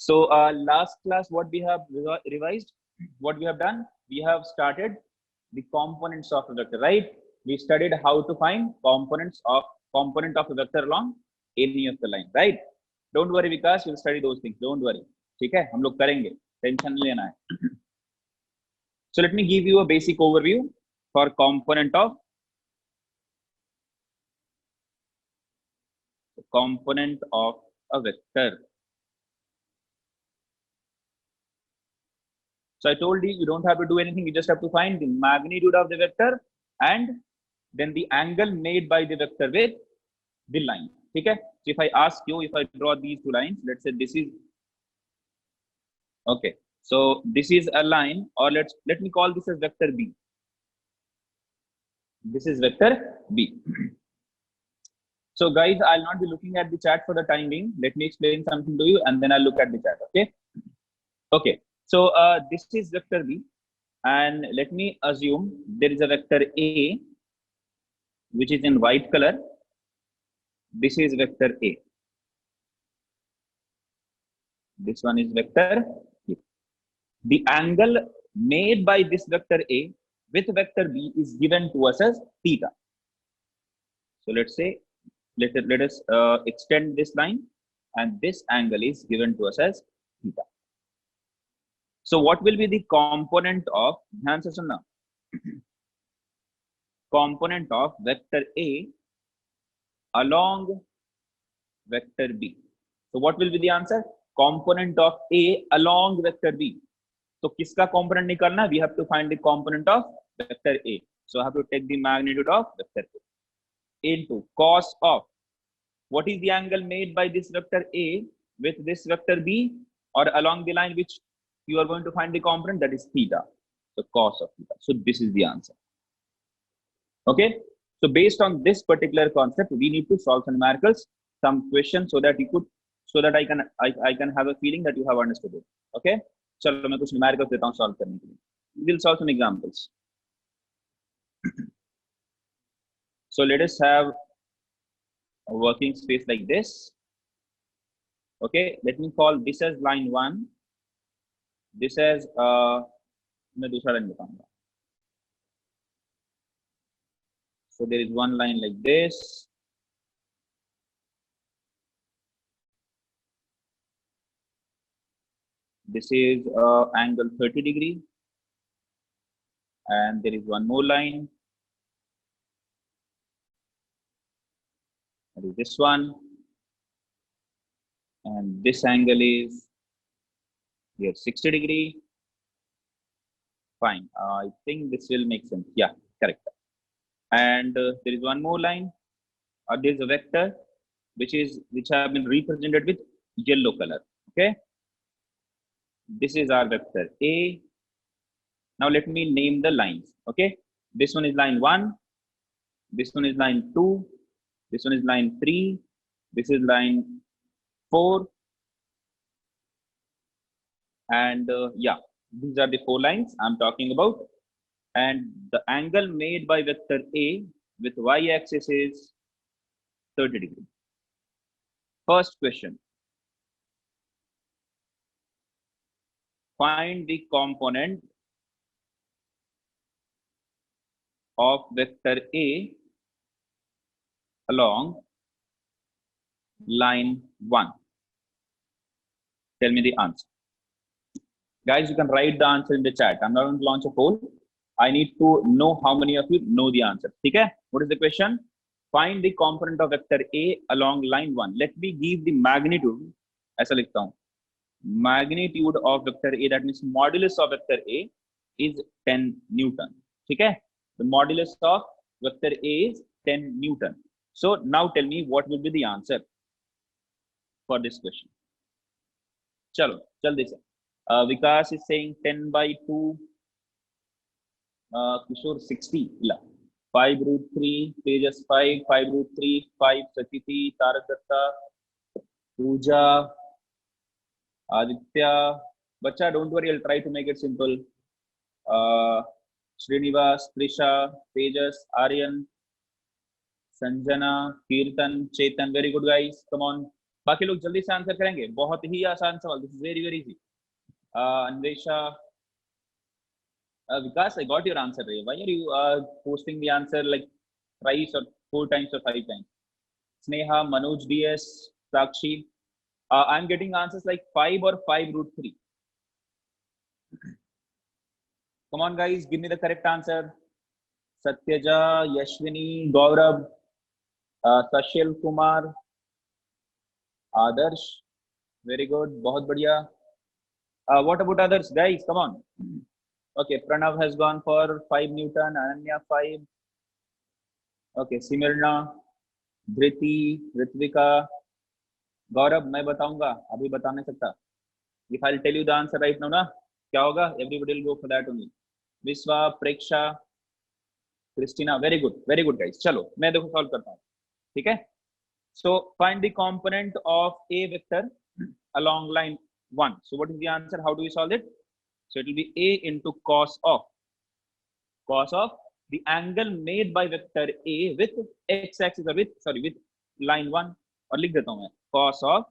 So last class, what we have revised, what we have done, we have started the components of a vector, right? We studied how to find component of a vector along any of the line, right? Don't worry Vikas, we'll study those things, don't worry. ठीक है, हम लोग करेंगे, tension नहीं लेना है. So let me give you a basic overview for component of a vector. So I told you don't have to do anything, you just have to find the magnitude of the vector and then the angle made by the vector with the line. Okay, so if I ask you, if I draw these two lines, let's say this is okay, so this is a line, or let me call this as vector B. This is vector B. So guys, I'll not be looking at the chat for the time being. Let me explain something to you and then I'll look at the chat. Okay, so this is vector B, and let me assume there is a vector A which is in white color. This is vector A. This one is vector A. The angle made by this vector A with vector B is given to us as theta. So let's say, let us extend this line, and this angle is given to us as theta. So what will be the component of, component of vector A along vector B? So what will be the answer? Component of A along vector B. So किसका component निकालना? We have to find the component of vector A. So I have to take the magnitude of vector A into cos of, what is the angle made by this vector A with this vector B, or along the line which you are going to find the component, that is theta. So cos of theta. So this is the answer. Okay. So based on this particular concept, we need to solve some numericals, some questions, so that you could, so that I can have a feeling that you have understood it. Okay. चलो मैं कुछ numericals देता हूँ solve करने के लिए. We'll solve some examples. So let us have a working space like this. Okay, let me call this as line 1. This as मैं दूसरा line बताऊंगा. So there is one line like this. This is angle 30 degree, and there is one more line. That is this one, and this angle is here 60 degree. Fine, I think this will make sense. Yeah, correct. And there is one more line, or there is a vector which have been represented with yellow color. Okay, this is our vector A. Now let me name the lines. Okay, this one is line 1, this one is line 2, this one is line 3, this is line 4, and yeah, these are the 4 lines I'm talking about. And the angle made by vector A with y-axis is 30 degree. First question. Find the component of vector A along line 1. Tell me the answer. Guys, you can write the answer in the chat. I'm not going to launch a poll. I need to know how many of you know the answer. Okay? What is the question? Find the component of vector A along line 1. Let me give the magnitude. ऐसा लिखता हूँ. Magnitude of vector A, that means modulus of vector A is 10 Newton. Okay? The modulus of vector A is 10 Newton. So now tell me what will be the answer for this question. Chalo, jaldi se. Vikas is saying 10 by 2. Kishore 60. 5 root 3. Tejas 5. 5 root 3. 5 Sakiti. Tarak Datta. Pooja. Aditya. Bacha, don't worry. I'll try to make it simple. Srinivas, Trisha, Tejas, Aryan, Sanjana, Kirtan, Chetan. Very good, guys. Come on. बाकी लोग जल्दी से answer करेंगे, बहुत ही आसान सवाल, this is very very easy. Anvesha, Vikas, I got your answer. Why are you posting the answer like thrice or 4 times or 5 times? Sneha, Manoj DS, Sakshi. I'm getting answers like 5 or 5 root 3. Come on, guys, give me the correct answer. Satyaja, Yashwini, Gaurav, Sashil Kumar, Adarsh. Very good. बहुत बढ़िया. What about others, guys? Come on. Okay, Pranav has gone for 5 Newton, Ananya 5. Okay, Simirna, Dhriti, Ritvika, Gaurav, मैं बताऊंगा, अभी बता नहीं सकता. If I'll tell you the answer right now, ना क्या होगा? Everybody will go for that only. Vishwa, Preksha, Christina, very good guys. चलो मैं देखो सॉल्व करता हूँ, ठीक है? So find the component of a vector along line 1. So what is the answer? How do we solve it? So it will be a into cos of the angle made by vector a with x-axis or with line 1. और लिख देता हूँ मैं cos of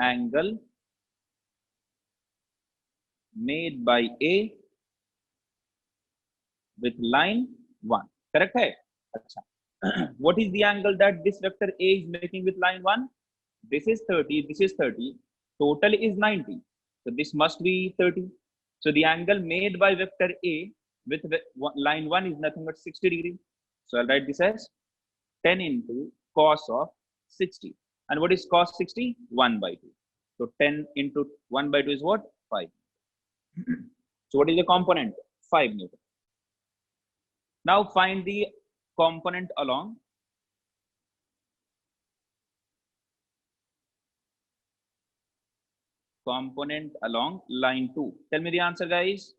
angle made by a with line 1. Correct है? अच्छा. What is the angle that this vector a is making with line 1? This is 30, this is 30. Total is 90. So this must be 30. So the angle made by vector a with line 1 is nothing but 60 degree. So I'll write this as 10 into cos of 60. And what is cos 60? 1 by 2. So 10 into 1 by 2 is what? 5. So what is the component? 5 Newton. Now find the component along line 2. Tell me the answer, guys.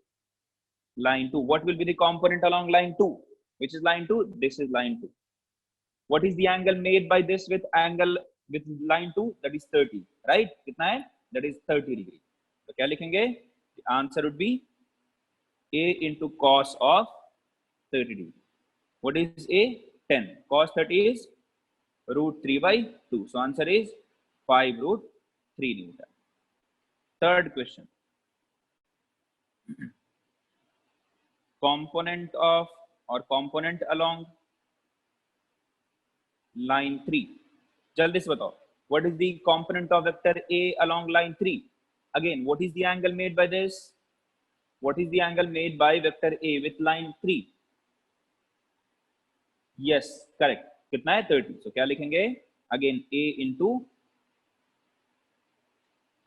Line 2. What will be the component along line 2? Which is line 2? This is line 2. What is the angle made by this with line 2? That is 30, right? कितना है? That is 30 degree. तो क्या लिखेंगे? The answer would be a into cos of 30 degree. What is a? 10. Cos 30 is root 3 by 2. So answer is 5 root 3 Newton. Third question. Component along line 3. जल्दी से बताओ. What is the component of vector a along line 3? Again, what is the angle made by this? What is the angle made by vector a with line 3? Yes, correct. कितना है? 30. So क्या लिखेंगे? Again, a into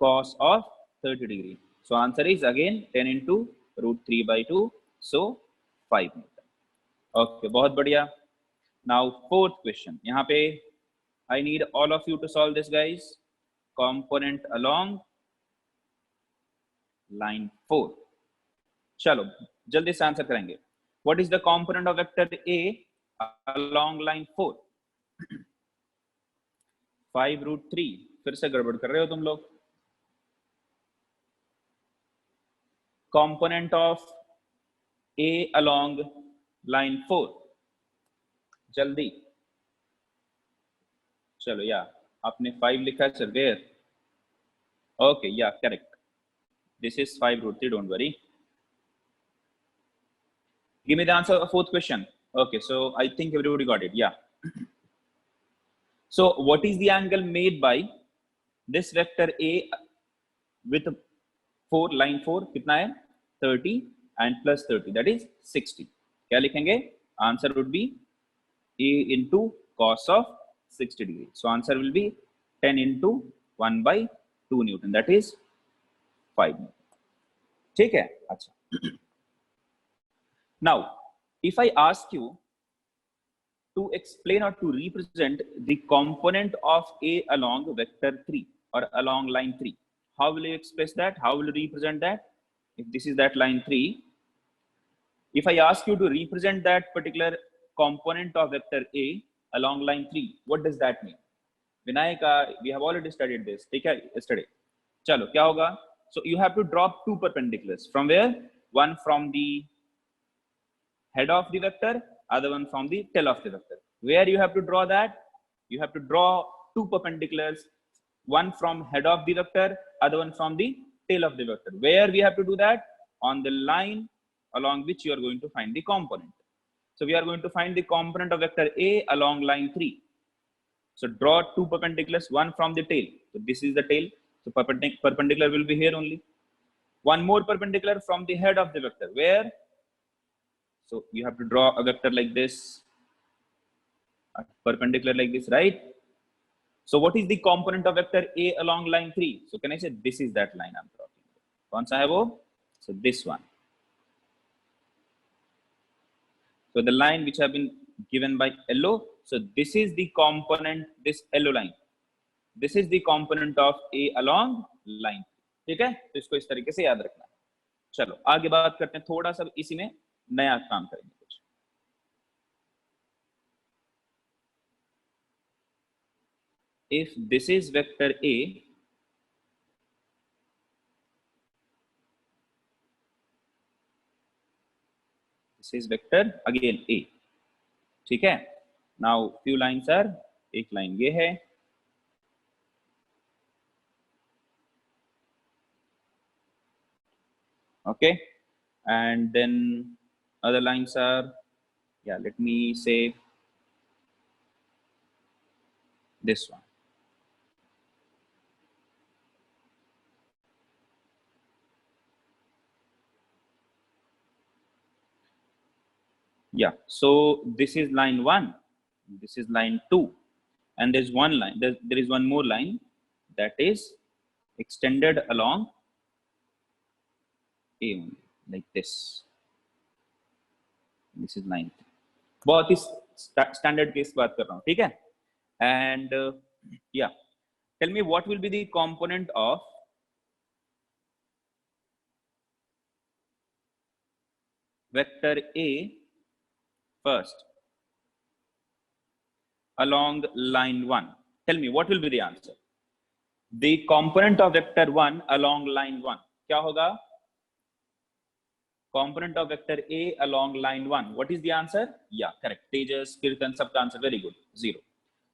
cos of 30 degree. So answer is again 10 into root 3 by 2. So 5 Newton. Okay, बहुत बढ़िया. Now fourth question. यहाँ पे I need all of you to solve this, guys. Component along line 4. चलो जल्दी से answer करेंगे. What is the component of vector a along line 4? 5 root 3. फिर से गड़बड़ कर रहे हो तुम लोग. Component of a along line 4. जल्दी. चलो या आपने 5 लिखा है sir. Where? Okay, yeah, correct. This is 5 root 3. Don't worry. Give me the answer of fourth question. Okay, so I think everybody got it. Yeah. So what is the angle made by this vector a with line 4? कितना है? 30 and plus 30, that is 60. क्या लिखेंगे? Answer would be a into cos of 60 degree. So answer will be 10 into 1 by 2 Newton, that is 5 Newton. ठीक है? अच्छा. Now, if I ask you to explain or to represent the component of a along vector 3 or along line 3, how will you express that? How will you represent that? If this is that line 3, if I ask you to represent that particular component of vector a along line 3, what does that mean? Vinayak, we have already studied this. ठीक है? Yesterday. चलो क्या होगा? So you have to drop 2 perpendiculars. From where? One from the head of the vector, other one from the tail of the vector. Where you have to draw that? You have to draw 2 perpendiculars one from head of the vector, other one from the tail of the vector. Where we have to do that? On the line along which you are going to find the component. So we are going to find the component of vector A along line 3. So draw two perpendiculars, one from the tail. So this is the tail. So perpendicular will be here only. One more perpendicular from the head of the vector. Where? So you have to draw a vector like this, a perpendicular like this, right? So what is the component of vector A along line 3? So can I say this is that line I'm talking about? Kaun sa hai wo? So this one. So the line which have been given by yellow. So this is the component, this yellow line. This is the component of A along line. ठीक है? तो इसको इस तरीके से याद रखना है. चलो आगे बात करते हैं, थोड़ा सा इसी में नया काम करेंगे कुछ. If this is vector A, this is vector again A. ठीक है? Now few lines are, एक लाइन ये है, okay, and then other lines are, yeah, let me say this one. Yeah, so this is line 1, this is line 2, and there's one line, there is one more line that is extended along A only, like this. This is line 3. बहुत ही standard case बात कर रहा हूँ, ठीक है? And yeah, tell me what will be the component of vector A first along line 1. Tell me what will be the answer. The component of vector 1 along line 1 क्या होगा? Component of vector A along line 1. What is the answer? Yeah, correct. Tejas, Kirtan, sabka answer. Very good. 0.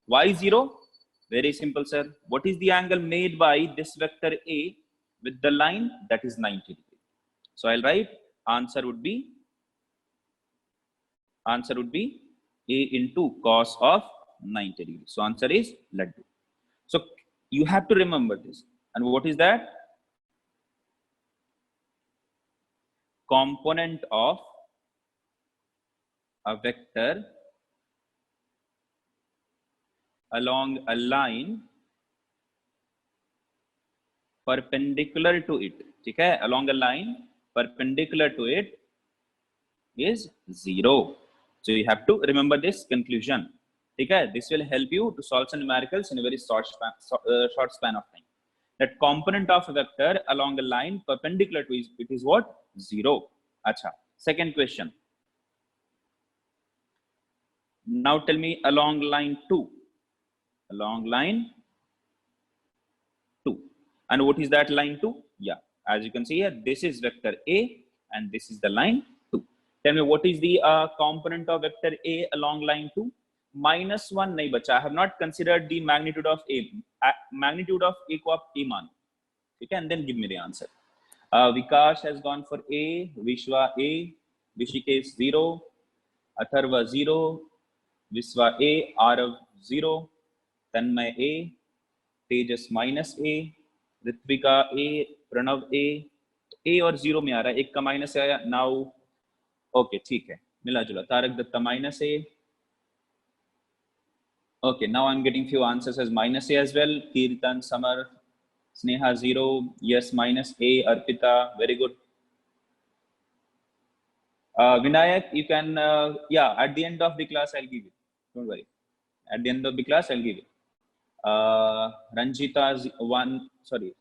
Why 0? Very simple, sir. What is the angle made by this vector A with the line? That is 90 degrees. So I'll write answer would be A into cos of 90 degrees. So answer is laddu. So you have to remember this. And what is that? Component of a vector along a line perpendicular to it. ठीक है? Along a line perpendicular to it is 0. So you have to remember this conclusion. ठीक है? This will help you to solve some numericals in a very short span of time. That component of a vector along a line perpendicular to it is what? 0. अच्छा. Second question. Now tell me along line 2. Along line 2. And what is that line 2? Yeah. As you can see here, this is vector A and this is the line 2. Tell me what is the component of vector A along line 2? -1 nahi bacha. I have not considered the magnitude of A. Magnitude of A को आप A मान. Okay, and then give me the answer. Vikash has gone for A, Vishwa A, Vishikesh 0, Atharva 0, Viswa A, Arav 0, Tanmay A, Tejas -A, Ritvika A, Pranav A. A और 0 में आ रहा है, एक का minus आया. Now, okay, ठीक है, मिला जुला. Tarak Dutta -A. Okay, now I'm getting few answers as -A as well. Kirtan, Samar, Sneha 0, yes, -A, Arpita, very good. Vinayak, you can, yeah, at the end of the class, I'll give it. Don't worry. At the end of the class, I'll give it. Ranjita 1, sorry,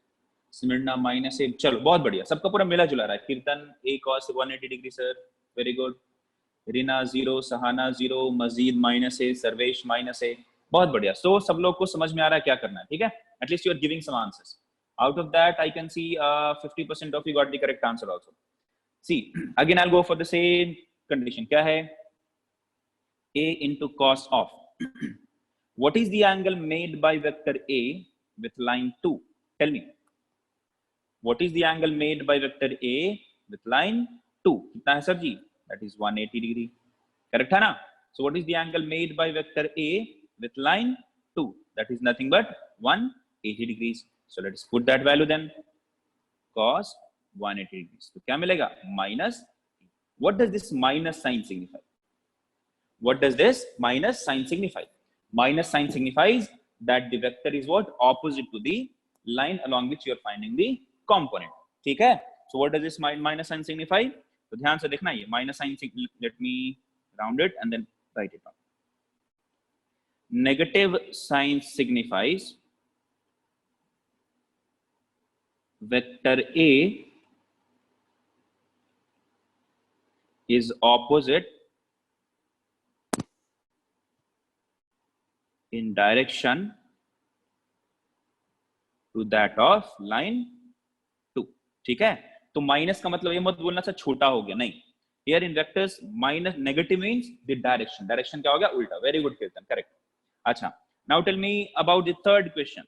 Smirna -A. चलो, बहुत बढ़िया. सबका पूरा मिला जुला रहा है. कीर्तन A cos 180 degree, sir. Very good. Reena 0, Sahana 0, Majeed -A, Sarvesh -A. बहुत बढ़िया. So सब लोग को समझ में आ रहा है क्या करना है, ठीक है? At least you are giving some answers. Out of that, I can see 50% of you got the correct answer also. See, again I'll go for the same condition. क्या है? A into cos of. What is the angle made by vector A with line 2. Tell me, what is the angle made by vector A with line 2? कितना है sir ji? That is 180 degree. Correct है ना? So what is the angle made by vector A with line 2? That is nothing but 180 degrees. So let's put that value then. Cos 180 degrees. तो क्या मिलेगा? Minus. What does this minus sign signify? What does this minus sign signify? Minus sign signifies that the vector is what? Opposite to the line along which you are finding the component. ठीक है? So what does this minus sign signify? तो ध्यान से देखना ये minus sign. Let me round it and then write it down. Negative sign signifies vector A is opposite in direction to that of line 2. ठीक है? तो minus का मतलब ये मत बोलना सा छोटा हो गया, नहीं. Here in vectors minus negative means the direction. Direction क्या हो गया? उल्टा. Very good Kirtan, correct. अच्छा. Now tell me about the third question.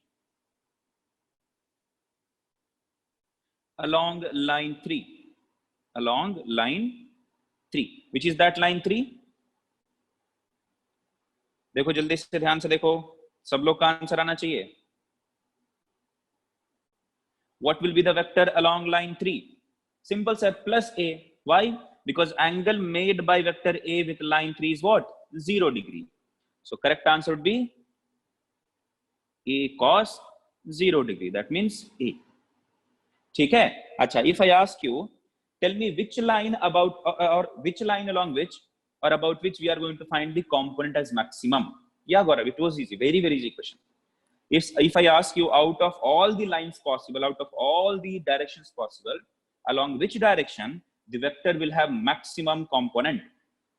Along line 3. Along line 3. Which is that line 3? देखो जल्दी से ध्यान से देखो, सब लोग का आंसर आना चाहिए. What will be the vector along line 3? Simple sir, plus A. Why? Because angle made by vector A with line 3 is what? 0 degree. So correct answer would be A cos 0 degree. That means A. ठीक है? अच्छा, if I ask you, tell me which line about or which line along which or about which we are going to find the component as maximum. Yeah, Gaurav, it was easy. Very, very easy question. If I ask you, out of all the lines possible, out of all the directions possible, along which direction the vector will have maximum component?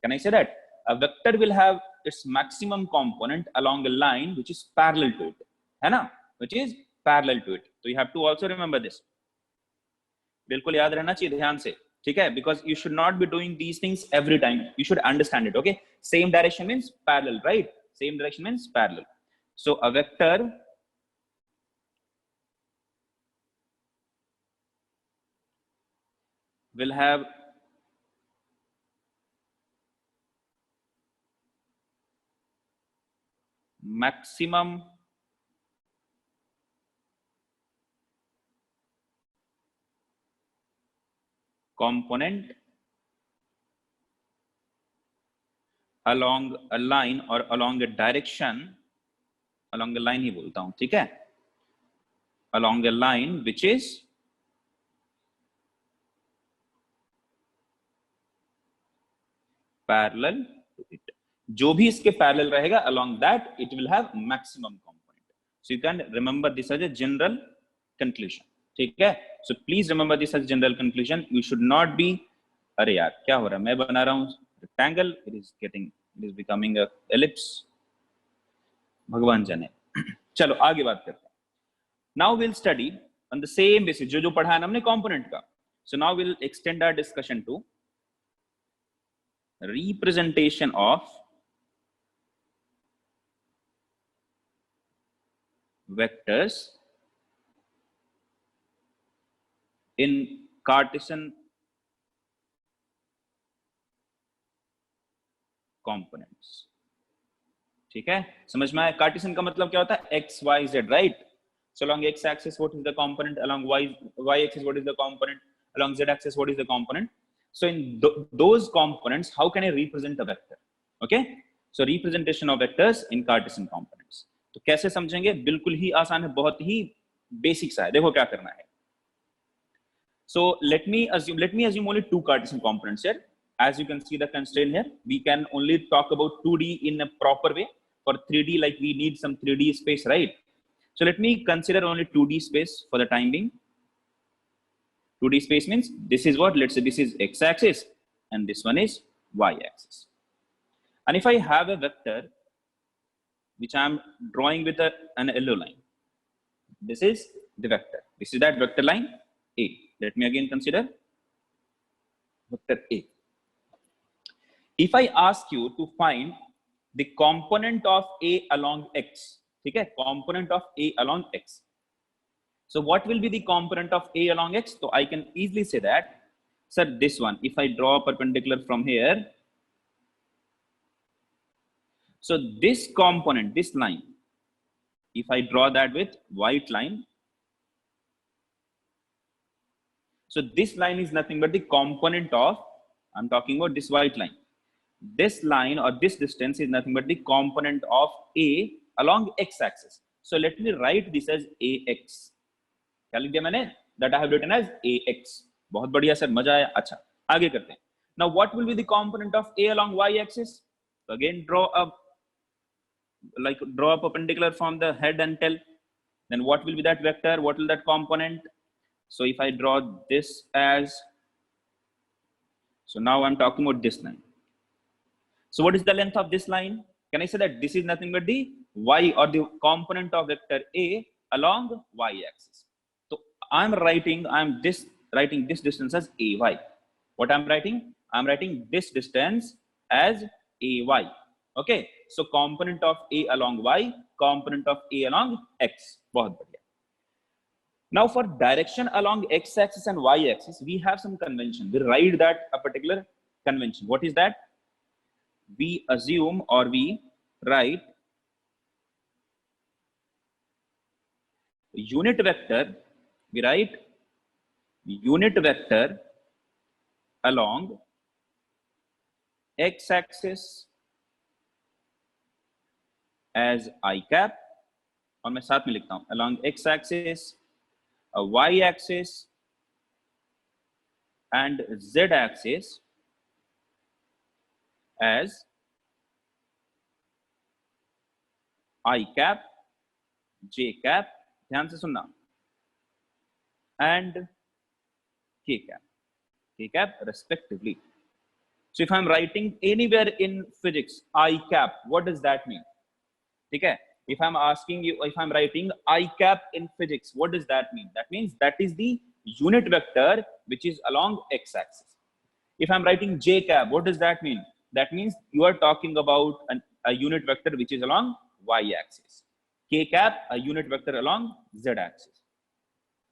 Can I say that? A vector will have its maximum component along a line which is parallel to it. है ना? Which is parallel to it. So you have to also remember this. बिल्कुल याद रहना चाहिए ध्यान से. ठीक है? Because you should not be doing these things every time. You should understand it. Okay? Same direction means parallel, right? Same direction means parallel. So a vector will have maximum component along a line or along a direction, along a line ही बोलता हूं, ठीक है? Along a line which is parallel to it. जो भी इसके parallel रहेगा, along that it will have maximum component. So you can remember this as a general conclusion. ठीक है? So please remember this as general conclusion. You should not be, अरे यार क्या हो रहा है? मैं बना रहा हूँ rectangle, it is becoming a ellipse. भगवान जाने. चलो आगे बात करते हैं. Now we'll study on the same basis जो पढ़ा है हमने component का. So now we'll extend our discussion to representation of vectors in Cartesian components. ठीक है? समझ में आया? कार्टेशियन का मतलब क्या होता है? x, y, z, right? So along x axis, what is the component? Along y axis, what is the component? Along z axis, what is the component? So in those components, how can I represent a vector? Okay? So representation of vectors in Cartesian components. तो कैसे समझेंगे? बिल्कुल ही आसान है, बहुत ही basic सा है. देखो क्या करना है. So let me assume only two Cartesian components here. As you can see the constraint here, we can only talk about 2D in a proper way. For 3D, like we need some 3D space, right? So let me consider only 2D space for the time being. 2D space means this is what, let's say this is x-axis and this one is y-axis. And if I have a vector which I am drawing with an yellow line, this is the vector. This is that vector line A. Let me again consider vector A. If I ask you to find the component of A along x, ठीक है, component of A along X. So what will be the component of A along X? So I can easily say that, sir, this one, if I draw a perpendicular from here, so this component, this line, if I draw that with white line, so this line is nothing but the component of, I'm talking about this white line. This line or this distance is nothing but the component of A along X axis. So let me write this as AX. क्या लिख दिया मैंने? That I have written as AX. बहुत बढ़िया sir, मजा आया. अच्छा, आगे करते हैं. Now what will be the component of A along Y axis? So again draw a perpendicular from the head and tail. Then what will be that vector? What will that component? So if I draw this as, so now I'm talking about this line. So what is the length of this line? Can I say that this is nothing but the y or the component of vector A along y axis? So I'm writing this distance as AY. What I'm writing? I'm writing this distance as AY. Okay. So component of A along Y, component of A along X. बहुत बढ़िया. Now for direction along X axis and Y axis, we have some convention. We write that a particular convention. What is that? We assume or we write unit vector. We write unit vector along X axis as I cap, और मैं साथ में लिखता हूं along X axis, Y axis and Z axis as I cap, J cap, ध्यान से सुनना, and K cap respectively. So if I'm writing anywhere in physics I cap, what does that mean? ठीक है, if I'm asking you, if I'm writing I cap in physics, what does that mean? That means that is the unit vector which is along X axis. If I'm writing J cap, what does that mean? That means you are talking about a unit vector which is along Y axis. K cap, a unit vector along Z axis.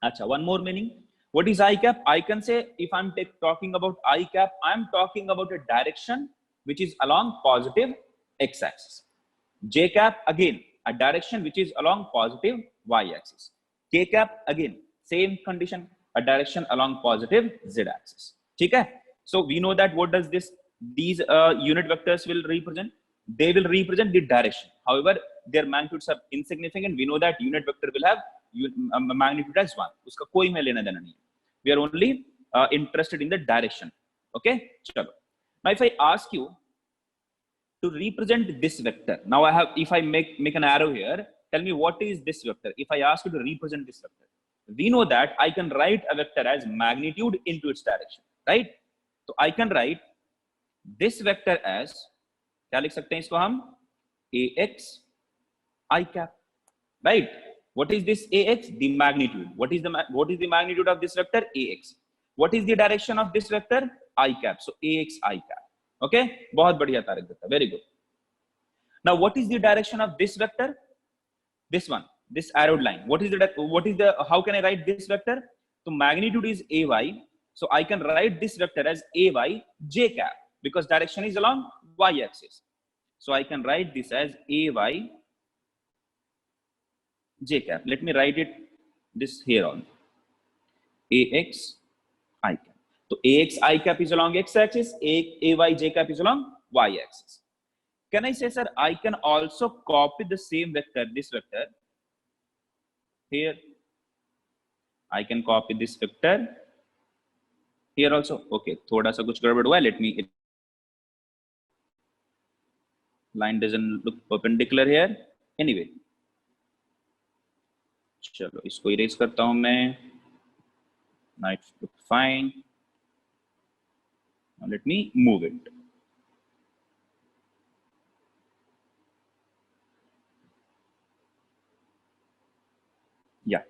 Acha, one more meaning. What is I cap? I can say, if I'm talking about I cap, I'm talking about a direction which is along positive X axis. J cap, again, a direction which is along positive Y axis. K cap, again, same condition, a direction along positive Z axis. Okay? So we know that what does these unit vectors will represent? They will represent the direction. However, their magnitudes are insignificant. We know that unit vector will have magnitude as 1. Uska koi mein lena dena nahi. We are only interested in the direction. Okay? Chalo. Now, if I ask you to represent this vector, now I have, if I make an arrow here, tell me what is this vector? If I ask you to represent this vector, we know that I can write a vector as magnitude into its direction, right? So I can write this vector as, क्या लिख सकते हैं इसको हम? AX I cap, right? What is this AX? The magnitude. What is the magnitude of this vector? AX. What is the direction of this vector? I cap. So AX I cap. Okay? बहुत बढ़िया Tariq Dutta. Very good. Now what is the direction of this vector? This one, this arrowed line. How can I write this vector? So magnitude is AY. So I can write this vector as AY J cap, because direction is along Y axis. So I can write this as AY J cap. Let me write it this here on AX I cap. So AX I cap is along X axis, AY J cap is along Y axis. Can I say, sir, I can also copy the same vector, this vector here. I can copy this vector here also. Okay, thoda sa kuch garbad hua hai. Let me, line doesn't look perpendicular here. Anyway, चलो इसको erase करता हूं मैं. Now it looks fine. Now let me move it. Yeah.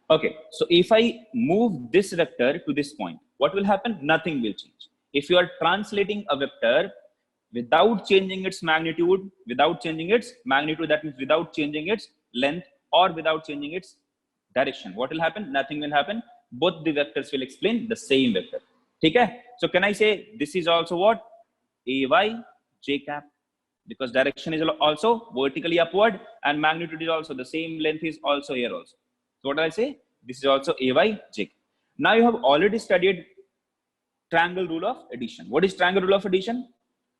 Okay. So if I move this vector to this point, what will happen? Nothing will change. If you are translating a vector without changing its magnitude, that means without changing its length or without changing its direction. What will happen? Nothing will happen. Both the vectors will explain the same vector. Okay? So can I say this is also what? AY j cap, because direction is also vertically upward and magnitude is also the same, length is also here also. So what do I say? This is also AY j cap. Now you have already studied triangle rule of addition. What is triangle rule of addition?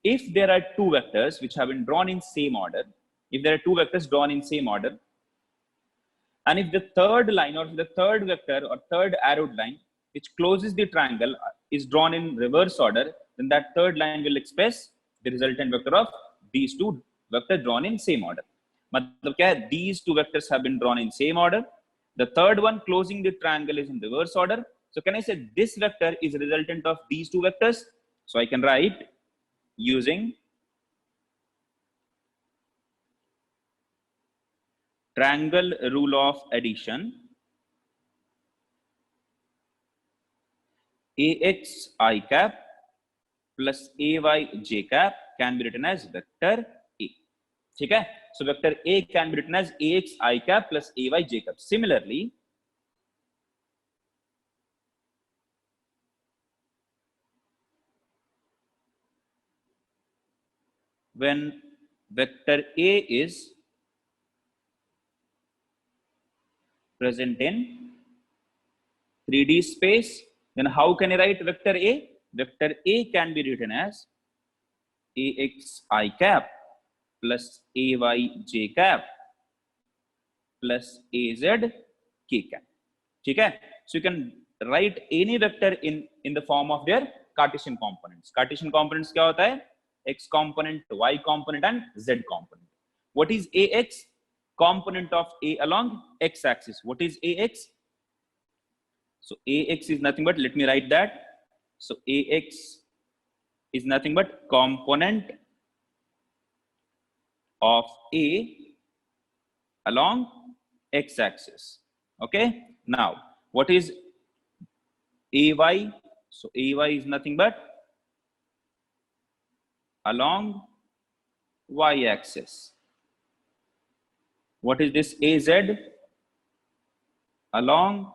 If there are two vectors which have been drawn in same order, and if the third line or the third vector or third arrowed line which closes the triangle is drawn in reverse order, then that third line will express the resultant vector of these two vectors drawn in same order. मतलब क्या है? These two vectors have been drawn in same order. The third one closing the triangle is in reverse order. So can I say this vector is a resultant of these two vectors? So I can write using triangle rule of addition, AX I cap plus AY j cap can be written as vector A. ठीक है? So vector A can be written as AX I cap plus AY j cap. Similarly, when vector A is present in 3D space, then how can I write vector A? Vector A can be written as AX I cap plus AY j cap plus AZ k cap. ठीक है? So you can write any vector in the form of their Cartesian components. Cartesian components क्या होता है? X component, Y component and Z component. What is AX? Component of A along X axis. What is AX? So AX is nothing but, let me write that. So AX is nothing but component of A along X axis. Okay. Now, what is AY? So AY is nothing but along Y axis. What is this AZ? Along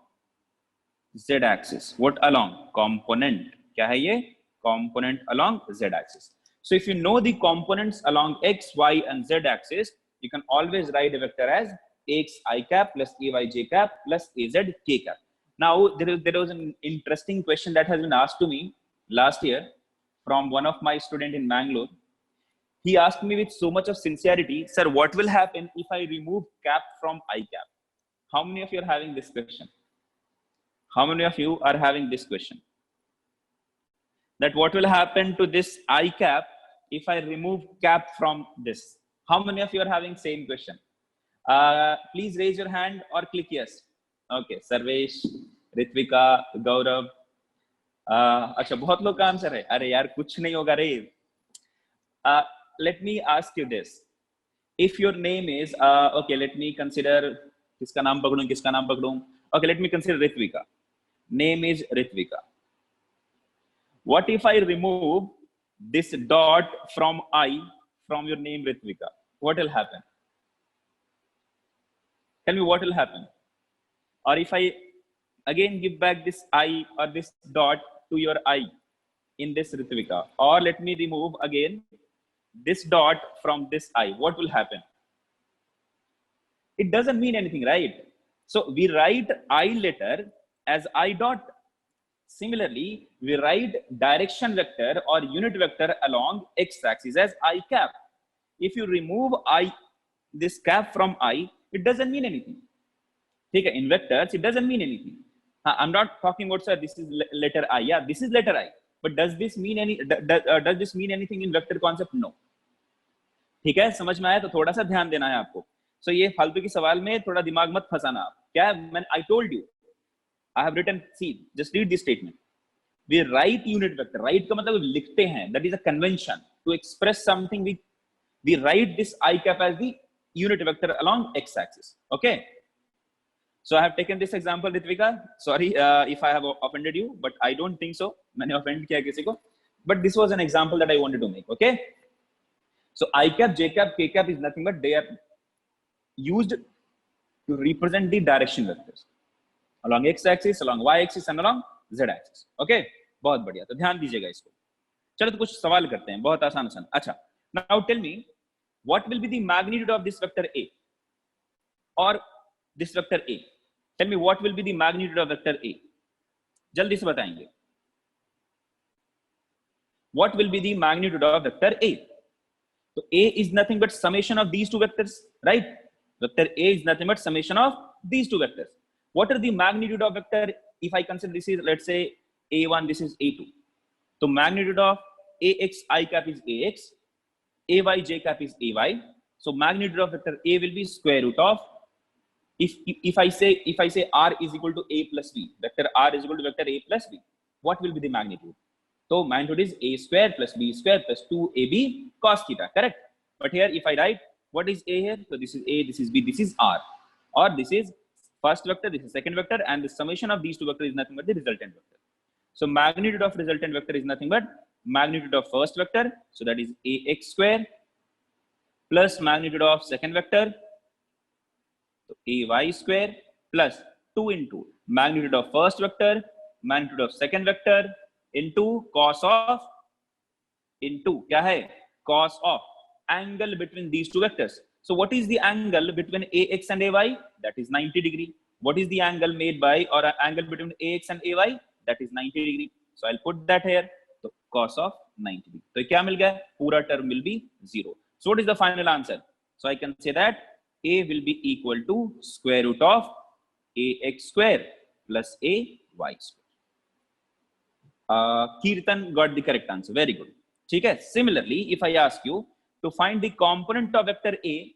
Z axis. What along? Component. क्या है ये? Component along Z axis. So if you know the components along X, Y and Z axis, you can always write a vector as AX I cap plus AY j cap plus AZ k cap. Now there was an interesting question that has been asked to me last year from one of my students in Bangalore. He asked me with so much of sincerity, sir, what will happen if I remove cap from I cap? How many of you are having this question? How many of you are having this question? That what will happen to this I cap if I remove cap from this? How many of you are having same question? Please raise your hand or click yes. Okay, Sarvesh, Ritvika, Gaurav. अच्छा बहुत लोग का answer है. अरे यार कुछ नहीं होगा रे. Let me ask you this. If your name is okay, let me consider किसका नाम पकड़ूं. Okay, let me consider Ritvika. Name is Ritvika. What if I remove this dot from I from your name Ritvika? What will happen? Tell me what will happen. Or if I again give back this I or this dot to your I in this Ritvika, or let me remove again this dot from this I, what will happen? It doesn't mean anything, right? So we write I letter as I dot. Similarly, we write direction vector or unit vector along X axis as I cap. If you remove I, this cap from I, it doesn't mean anything. Okay, in vectors, it doesn't mean anything. I'm not talking about, sir, this is letter I. Yeah, this is letter I. But does this mean does this mean anything in vector concept? No. ठीक है, समझ में आया? तो थोड़ा सा ध्यान देना है आपको. So ये फालतू के सवाल में थोड़ा दिमाग मत फंसाना आप. क्या है? I told you. I have written, see, just read this statement. We write unit vector. Write का मतलब लिखते हैं. That is a convention. To express something, we write this I cap as the unit vector along X axis. Okay. So I have taken this example, Ritvika. Sorry if I have offended you, but I don't think so. मैंने offend किया किसी को. But this was an example that I wanted to make. Okay. So I cap, j cap, k cap is nothing but they are used to represent the direction vectors along x axis, along y axis and along z axis. Okay, बहुत बढ़िया, तो ध्यान दीजिएगा इसको. चलो तो कुछ सवाल करते हैं, बहुत आसान आसान. अच्छा, now tell me what will be the magnitude of this vector a or this vector a. Tell me what will be the magnitude of vector a. जल्दी से बताएंगे. What will be the magnitude of vector a? So a is nothing but summation of these two vectors, right? Vector a is nothing but summation of these two vectors. What are the magnitude of vector? If I consider this is, let's say, a1, this is a2. So magnitude of ax I cap is ax, ay j cap is ay. So magnitude of vector a will be square root of, if I say r is equal to a plus b, vector r is equal to vector a plus b, what will be the magnitude? So magnitude is a square plus b square plus 2ab cos theta, correct? But here if I write what is a here, so this is a, this is b, this is r, or this is first vector, this is second vector, and the summation of these two vectors is nothing but the resultant vector. So magnitude of resultant vector is nothing but magnitude of first vector, so that is ax square, plus magnitude of second vector, so ay square, plus 2 into magnitude of first vector, magnitude of second vector, into cos of, into क्या है, cos of angle between these two vectors. So what is the angle between ax and ay? That is 90 degree. What is the angle made by, or angle between ax and ay? That is 90 degree. So I'll put that here. So cos of 90 degree. So क्या मिल गया? पूरा term will be 0. So what is the final answer? So I can say that a will be equal to square root of ax square plus ay square. Kirtan got the correct answer. Very good. ठीक है. Similarly, if I ask you to find the component of vector a,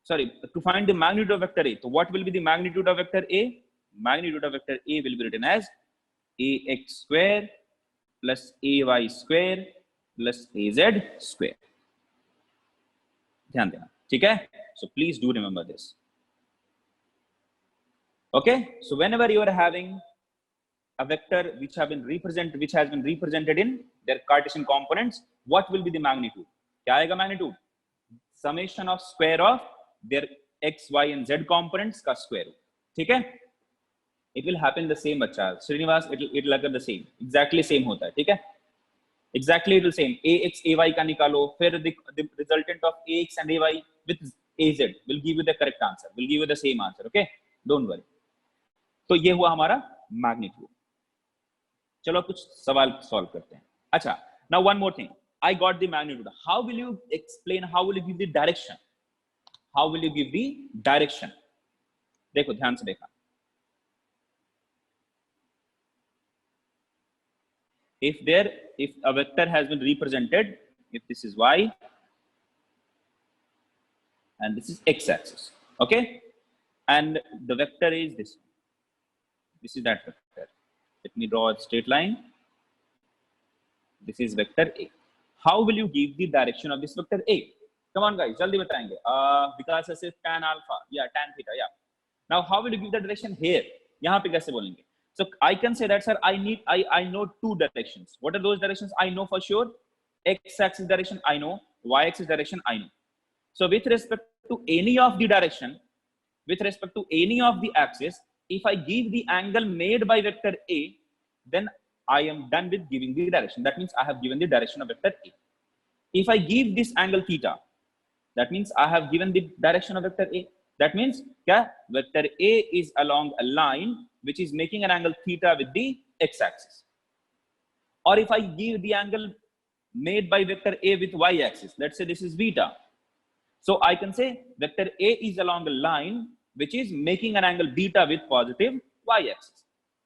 sorry, to find the magnitude of vector a, so what will be the magnitude of vector a? Magnitude of vector a will be written as ax square plus ay square plus az square. ध्यान देना, ठीक है? So please do remember this. Okay. So whenever you are having a vector which has been represented in their Cartesian components, what will be the magnitude? क्या आएगा magnitude? Summation of square of their x, y and z components का square root. ठीक है? It will happen the same बच्चा. Srinivas, it will occur the same. Exactly same होता है. ठीक है? Exactly it will same. ax, ay का निकालो, फिर the resultant of ax and ay with az will give you the correct answer. Will give you the same answer. Okay? Don't worry. तो ये हुआ हमारा magnitude. चलो कुछ सवाल सॉल्व करते हैं. अच्छा, now one more thing. I got the magnitude. How will you explain? How will you give the direction? How will you give the direction? देखो ध्यान से देखा. If a vector has been represented, if this is y and this is x-axis, okay, and the vector is this. This is that vector. Let me draw a straight line. This is vector A. How will you give the direction of this vector A? Come on guys, जल्दी बताएंगे. Because I said tan alpha, yeah, tan theta, yeah. Now how will you give the direction here? यहाँ पे कैसे बोलेंगे? So I can say that, sir, I know two directions. What are those directions? I know for sure. X-axis direction I know, y-axis direction I know. So with respect to any of the direction, with respect to any of the axis, if I give the angle made by vector A, then I am done with giving the direction. That means I have given the direction of vector A. If I give this angle theta, that means I have given the direction of vector A. That means yeah, vector A is along a line which is making an angle theta with the x-axis. Or if I give the angle made by vector A with y-axis, let's say this is beta. So I can say vector A is along a line which is making an angle beta with positive y-axis,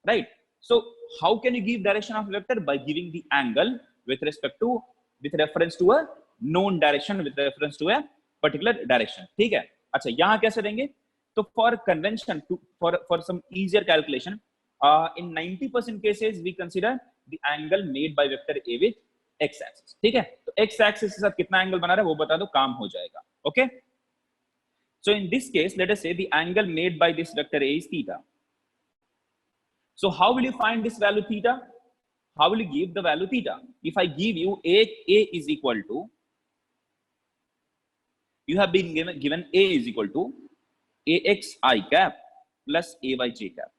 right? So how can you give direction of vector? By giving the angle with reference to a known direction, with reference to a particular direction. ठीक है? अच्छा, यहाँ कैसे देंगे? So for convention, for some easier calculation, in 90% cases we consider the angle made by vector A with x-axis. ठीक है? तो x-axis के साथ कितना angle बना रहा है वो बता दो, काम हो जाएगा. Okay? So in this case, let us say the angle made by this vector A is theta. So how will you find this value theta? How will you give the value theta? If I give you A is equal to You have been given A is equal to AX I cap plus AY J cap.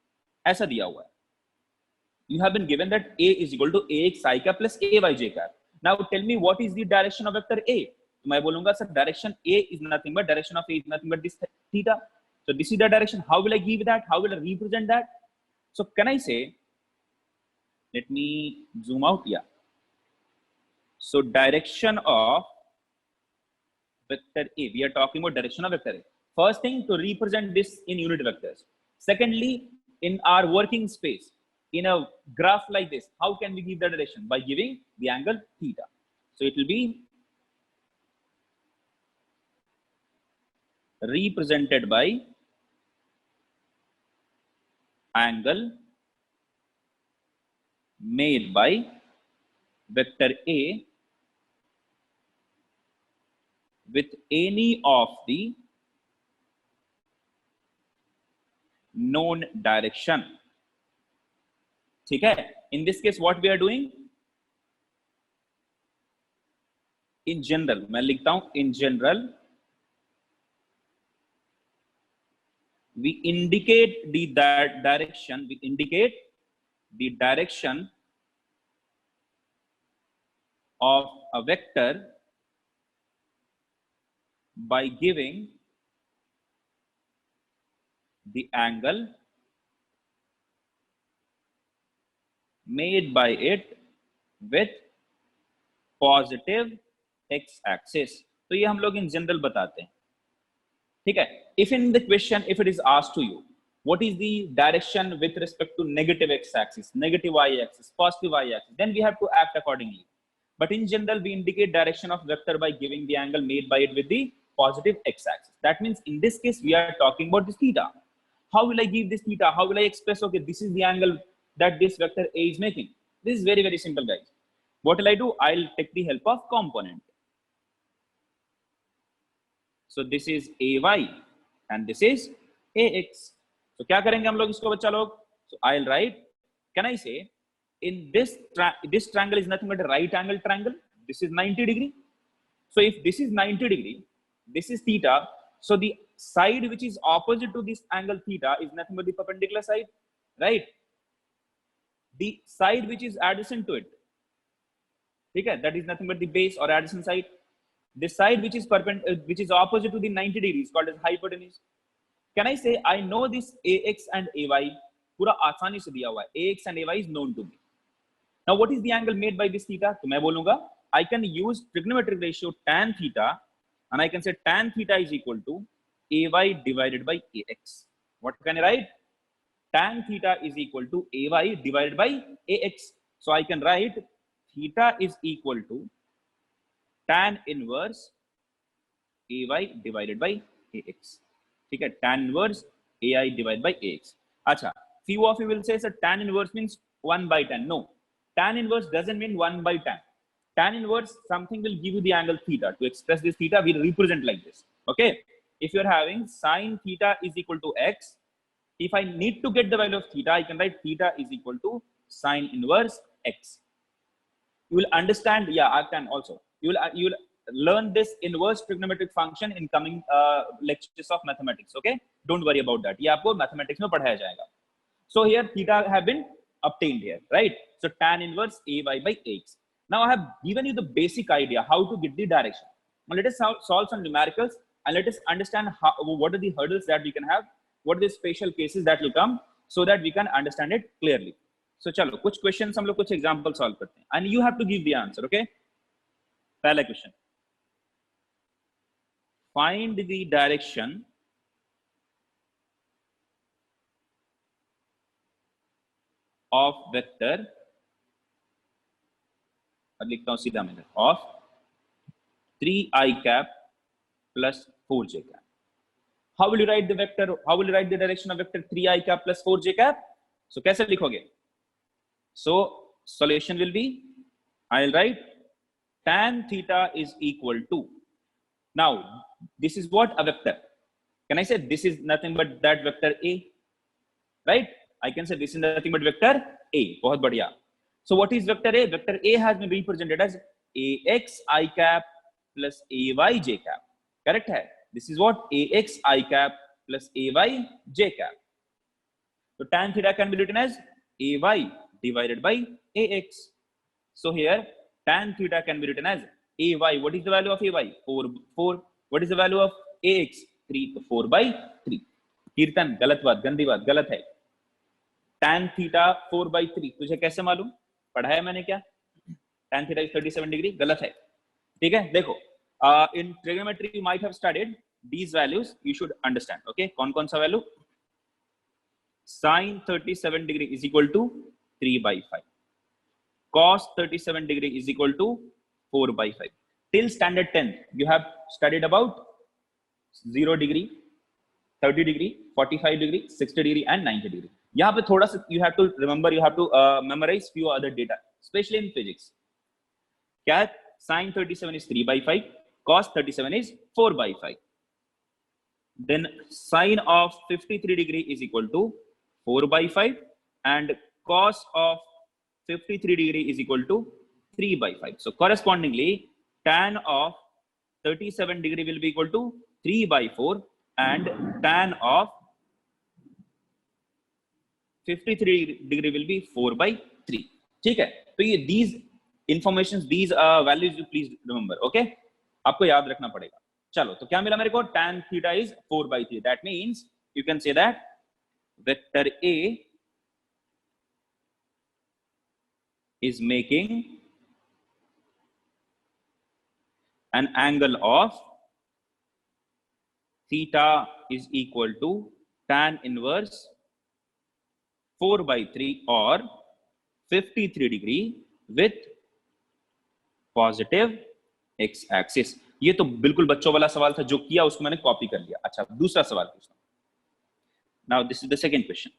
ऐसा दिया हुआ है. You have been given that A is equal to AX I cap plus AY J cap. Now tell me what is the direction of vector A. तो मैं बोलूंगा sir direction A is nothing but direction of A is nothing but this theta. So this is the direction. How will I give that? How will I represent that? So can I say, let me zoom out here. So direction of vector A, we are talking about direction of vector A. First thing, to represent this in unit vectors. Secondly, in our working space, in a graph like this, how can we give the direction? By giving the angle theta. So it will be represented by angle made by vector A with any of the known direction. ठीक है? In this case, what we are doing? In general, मैं लिखता हूं in general, we indicate the direction. We indicate the direction of a vector by giving the angle made by it with positive x-axis. तो ये हम लोग in general बताते हैं. ठीक है? If in the question, if it is asked to you, what is the direction with respect to negative x-axis, negative y-axis, positive y-axis, then we have to act accordingly. But in general, we indicate direction of vector by giving the angle made by it with the positive x-axis. That means in this case, we are talking about this theta. How will I give this theta? How will I express, okay, this is the angle that this vector A is making? This is very, very simple, guys. What will I do? I'll take the help of component. So this is AY and this is AX. So क्या करेंगे हम लोग इसको बच्चा लोग? So I'll write, can I say, in this triangle is nothing but a right angle triangle. This is 90 degree. So if this is 90 degree, this is theta. So the side which is opposite to this angle theta is nothing but the perpendicular side, right? The side which is adjacent to it, okay, that is nothing but the base or adjacent side. The side which is which is opposite to the 90 degrees called as hypotenuse. Can I say I know this AX and AY? पूरा आसानी से दिया हुआ है. AX and AY is known to me. Now what is the angle made by this theta? तो मैं बोलूंगा I can use trigonometric ratio tan theta and I can say tan theta is equal to AY divided by AX. What can I write? Tan theta is equal to AY divided by AX. So I can write theta is equal to tan inverse AY divided by AX. ठीक है? Tan inverse AI divided by AX. अच्छा, few of you will say, sir, tan inverse means 1 by tan. No, tan inverse doesn't mean 1 by tan. Tan inverse, something will give you the angle theta. To express this theta, we'll represent like this. Okay? If you're having sine theta is equal to x, if I need to get the value of theta, I can write theta is equal to sine inverse x. You will understand, yeah, I can also. You will learn this inverse trigonometric function in coming lectures of mathematics. Okay? Don't worry about that. ये आपको mathematics में पढ़ाया जाएगा. So here theta have been obtained here, right? So tan inverse AY by AX. Now I have given you the basic idea how to get the direction. Now let us solve some numericals and let us understand what are the hurdles that we can have, what are the special cases that will come, so that we can understand it clearly. So चलो कुछ questions हम लोग कुछ example solve करते हैं and you have to give the answer. Okay? पहला question. Find the direction of vector, लिखता हूं सीधा मैं, of 3i cap plus 4j cap. How will you write the vector? How will you write the direction of vector 3i cap plus 4j cap? So कैसे लिखोगे? So solution will be, I'll write tan theta is equal to, now this is what? A vector. Can I say this is nothing but that vector A, right? I can say this is nothing but vector A. बहुत बढ़िया. So what is vector A? Vector A has been represented as AX I cap plus AY J cap. Correct है. This is what ax I cap plus ay j cap. So tan theta can be written as ay divided by ax. So here tan theta can be written as ay. What is the value of ay? 4. What is the value of ax? 3. तो 4 by 3. कीर्तन गलत बात, गंदी बात, गलत है. tan theta 4 by 3 तुझे कैसे मालूम? पढ़ाया मैंने क्या? tan theta is 37 degree. गलत है. ठीक है, देखो in trigonometry you might have studied these values. You should understand. Okay, कौन सा value? Sin 37 degree is equal to 3 by 5. Cos 37 degree is equal to 4 by 5. Till standard 10 you have studied about 0 degree, 30 degree, 45 degree, 60 degree and 90 degree. यहाँ पे थोड़ा सा you have to remember, you have to memorize few other data, especially in physics. क्या? Sin 37 is 3 by 5, cos 37 is 4 by 5. Then sin of 53 degree is equal to 4 by 5 and cos of 53 degree is equal to 3 by 5. So correspondingly, tan of 37 degree will be equal to 3 by 4 and tan of 53 degree will be 4 by 3. ठीक है, तो ये these informations, these values you please remember. Okay, आपको याद रखना पड़ेगा. चलो, तो क्या मिला मेरे को? tan theta is 4 by 3. That means you can say that vector A is making an angle of theta is equal to tan inverse 4 by 3 or 53 degree with positive x axis. ये तो बिल्कुल बच्चों वाला सवाल था, जो किया उसको मैंने कॉपी कर लिया. अच्छा, दूसरा सवाल पूछता हूं. Now this is the second question.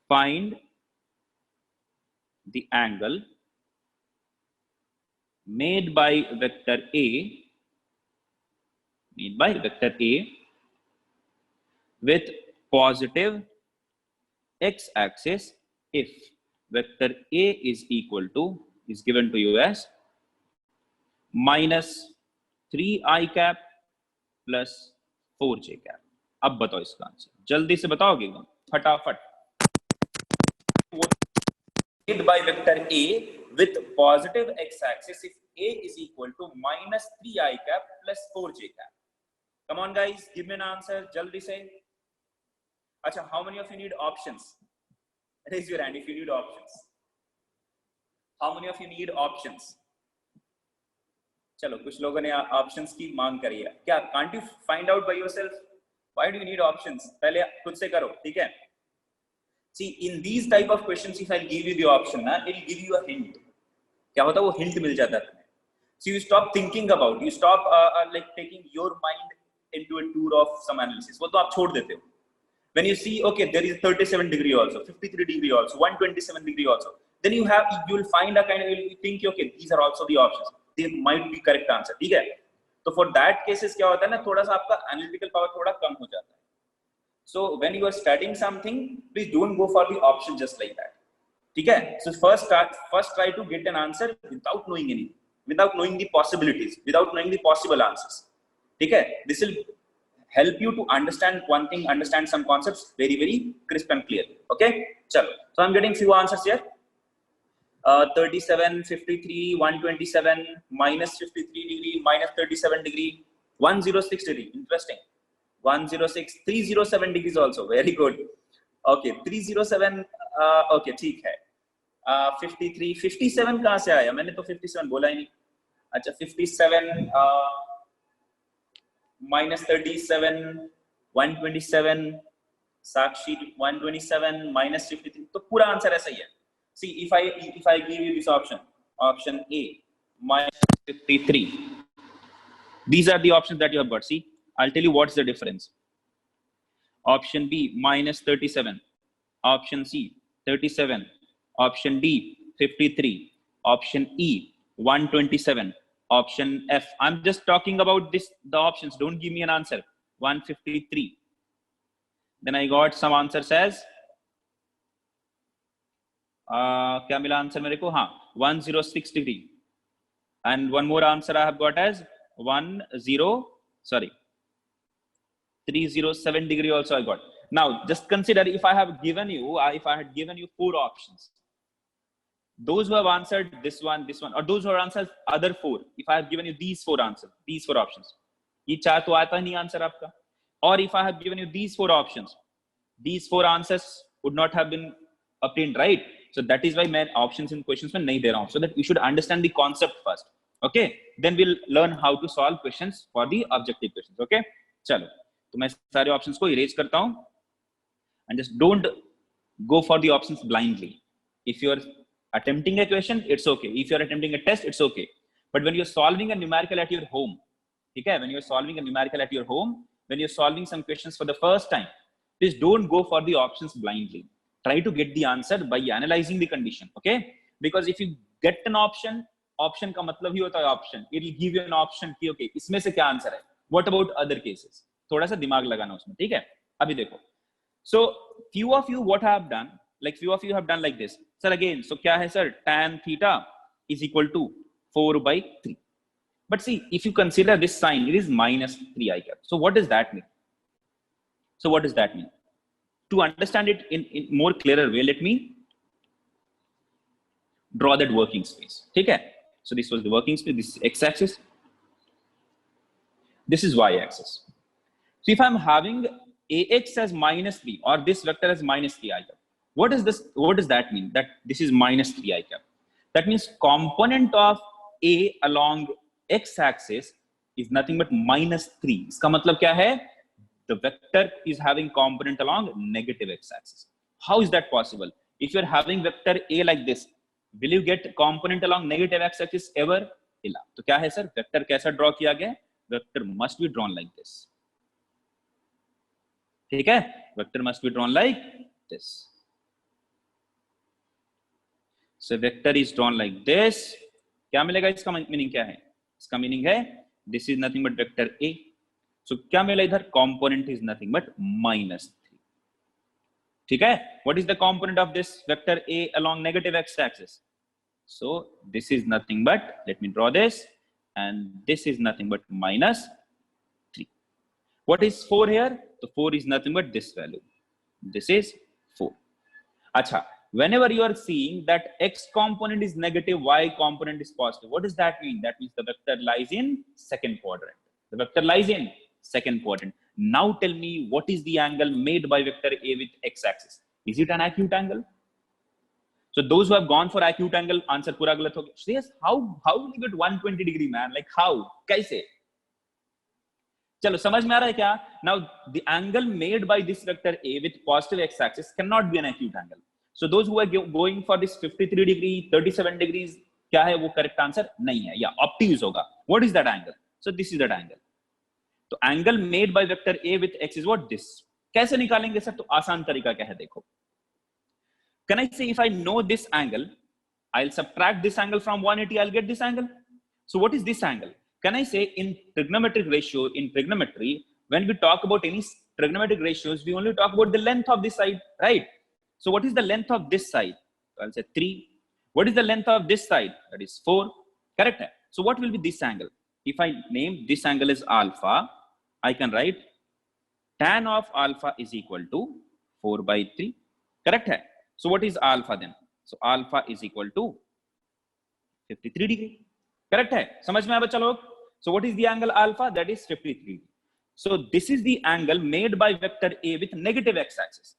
Find the angle made by vector A with positive x axis if vector A is equal to, is given to you as minus 3i cap plus 4j cap. अब बताओ इसका answer, जल्दी से बताओगे एकदम फटाफट. Made by vector A with positive x axis if A is equal to minus 3i cap plus 4j cap. Come on guys, give me an answer jaldi se. Acha, how many of you need options? Raise your hand if you need options. How many of you need options? चलो, कुछ लोगों ने options की मांग करी है. क्या can't you find out by yourself? Why do you need options? पहले खुद से करो, ठीक है? See, in these type of questions, if I give you the option, ना, it will give you a hint. क्या होता है? वो hint मिल जाता है तुम्हें. So you stop thinking about, you stop like taking your mind into a tour of some analysis. वो तो आप छोड़ देते हो. When you see, okay, there is 37 degree also, 53 degree also, 127 degree also, then you will find a kind of, you think, okay, these are also the options. They might be correct answer. ठीक है? तो for that cases क्या होता है ना, थोड़ा सा आपका analytical power थोड़ा कम हो जाता है. So when you are studying something, please don't go for the option just like that. ठीक है? So first try to get an answer without knowing anything, without knowing the possibilities, without knowing the possible answers. ठीक है? This will help you to understand one thing, understand some concepts very, very crisp and clear. Okay? Chalo. So I'm getting few answers here. 37, 53, 127, minus 53 degree, minus 37 degree, 106 degree. Interesting. 106, 307 degrees also. Very good. Okay, 307. Okay, ठीक है. 53, 57 कहाँ से आया? मैंने तो 57 बोला ही नहीं. अच्छा, 57, minus 37, 127, साक्षी 127, minus 53. तो पूरा आंसर ऐसा ही है. See, if I give you this option A, minus 53. These are the options that you have got. See, I'll tell you what's the difference. Option B, minus 37. Option C, 37. Option D, 53. Option E, 127. Option F. I'm just talking about this, the options. Don't give me an answer. 153. Then I got some answers as क्या मिला answer मेरे को? हाँ, 106 degree and one more answer I have got as 307 degree also I got. Now just consider, if I had given you 4 options, those who have answered this one, or those who have answered other 4, if I have given you these 4 answers, these 4 options, ये 4 तो आता नहीं answer आपका. Or if I have given you these 4 options, these 4 answers would not have been obtained, right? So that is why मैं options in questions में नहीं दे रहा हूँ, so that you should understand the concept first. Okay, then we'll learn how to solve questions for the objective questions. Okay, चलो, तो मैं सारे options को erase करता हूँ, and just don't go for the options blindly. If you are attempting a question, it's okay. If you're attempting a test, it's okay. But when you're solving a numerical at your home, okay, when you're solving a numerical at your home, when you're solving some questions for the first time, please don't go for the options blindly. Try to get the answer by analyzing the condition, okay? Because if you get an option का मतलब ही होता है option. It will give you an option कि okay, इसमें से क्या answer है? What about other cases? थोड़ा सा दिमाग लगाना उसमें, ठीक है? अभी देखो. So few of you what have done, like this. Sir again, so क्या है sir? Tan theta is equal to 4/3. But see, if you consider this sign, it is -3 I cap. So what does that mean? To understand it in more clearer way, let me draw that working space. ठीक है? So this was the working space. This is x-axis. This is y-axis. So if I'm having ax as -3 or this vector as -3 I cap, what does that mean? That this is -3 I cap. That means component of a along x-axis is nothing but -3. इसका मतलब क्या है? The vector is having component along negative x-axis. How is that possible? If you're having vector a like this, will you get component along negative x-axis ever? इला. तो क्या है sir? Vector कैसा draw किया गया? Vector must be drawn like this. ठीक है? Vector must be drawn like this. So vector is drawn like this. क्या मिलेगा? इसका मीनिंग क्या है? इसका मीनिंग है this is nothing but vector a. So क्या मिला इधर? Component is nothing but -3. ठीक है? What is the component of this vector a along negative x-axis? So this is nothing but, let me draw this, and this is nothing but -3. What is 4 here? So 4 is nothing but this value. This is 4. Acha, whenever you are seeing that x component is negative, y component is positive, what does that mean? That means the vector lies in second quadrant. The vector lies in second quadrant. Now tell me, what is the angle made by vector a with x-axis? Is it an acute angle? So those who have gone for acute angle, answer पूरा गलत हो गया. Shreyas, how will you get 120 degree, man? Like how? कैसे? चलो समझ में आ रहा है क्या? Now the angle made by this vector a with positive x-axis cannot be an acute angle. So those who are going for this 53 degree, 37 degrees, क्या है वो correct answer नहीं है, या obtuse होगा. What is that angle? So this is that angle. तो angle made by vector a with x is what? This. कैसे निकालेंगे सर? तो आसान तरीका क्या है, देखो. Can I say if I know this angle, I'll subtract this angle from 180, I'll get this angle. So what is this angle? Can I say in trigonometric ratio, in trigonometry, when we talk about any trigonometric ratios, we only talk about the length of this side, right? So what is the length of this side? So I'll say 3. What is the length of this side? That is 4. Correct? So what will be this angle? If I name this angle as alpha, I can write tan of alpha is equal to 4/3. Correct? So what is alpha then? So alpha is equal to 53 degree. Correct? समझ में आया बच्चा लोग? So what is the angle alpha? That is 53. So this is the angle made by vector a with negative x-axis.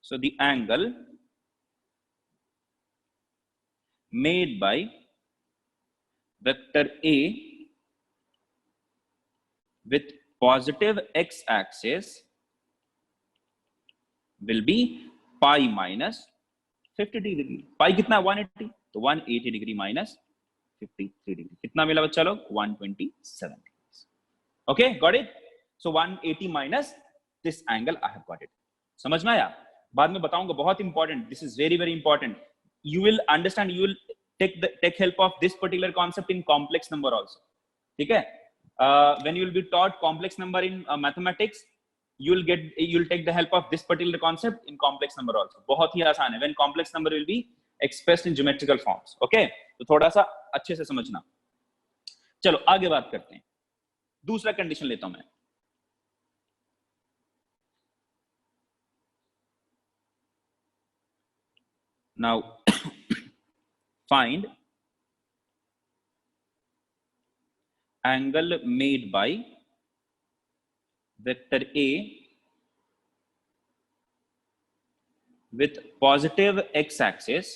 So the angle made by vector a with positive x-axis will be pi minus 50 degree. Pi कितना? 180. तो 180 degree minus 53 degree. कितना मिला बच्चा लोग? 127 degrees. Okay, got it? So 180 minus this angle, I have got it. समझ में आया? बाद में बताऊंगा, बहुत important. This is very, very important. You will understand, you will take help of this particular concept in complex number also. ठीक है? When you will be taught complex number in mathematics, you'll take the help of this particular concept in complex number also. बहुत ही आसान है. When complex number will be expressed in geometrical forms. Okay? तो थोड़ा सा अच्छे से समझना. चलो आगे बात करते हैं, दूसरा कंडीशन लेता हूं मैं। Now find angle made by vector A with positive x-axis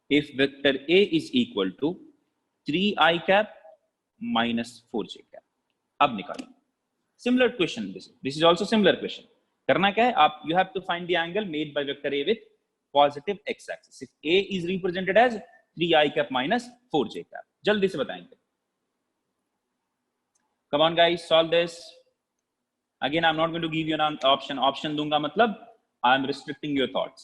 if vector A is equal to 3i cap minus 4j cap। अब निकालो। Similar question, this is also similar question। करना क्या है, आप you have to find the angle made by vector A with positive x-axis if A is represented as 3i cap minus 4j cap। जल्दी से बताएंगे। Come on guys, solve this। Again, I'm not going to give you an option। Option दूंगा मतलब I am restricting your thoughts।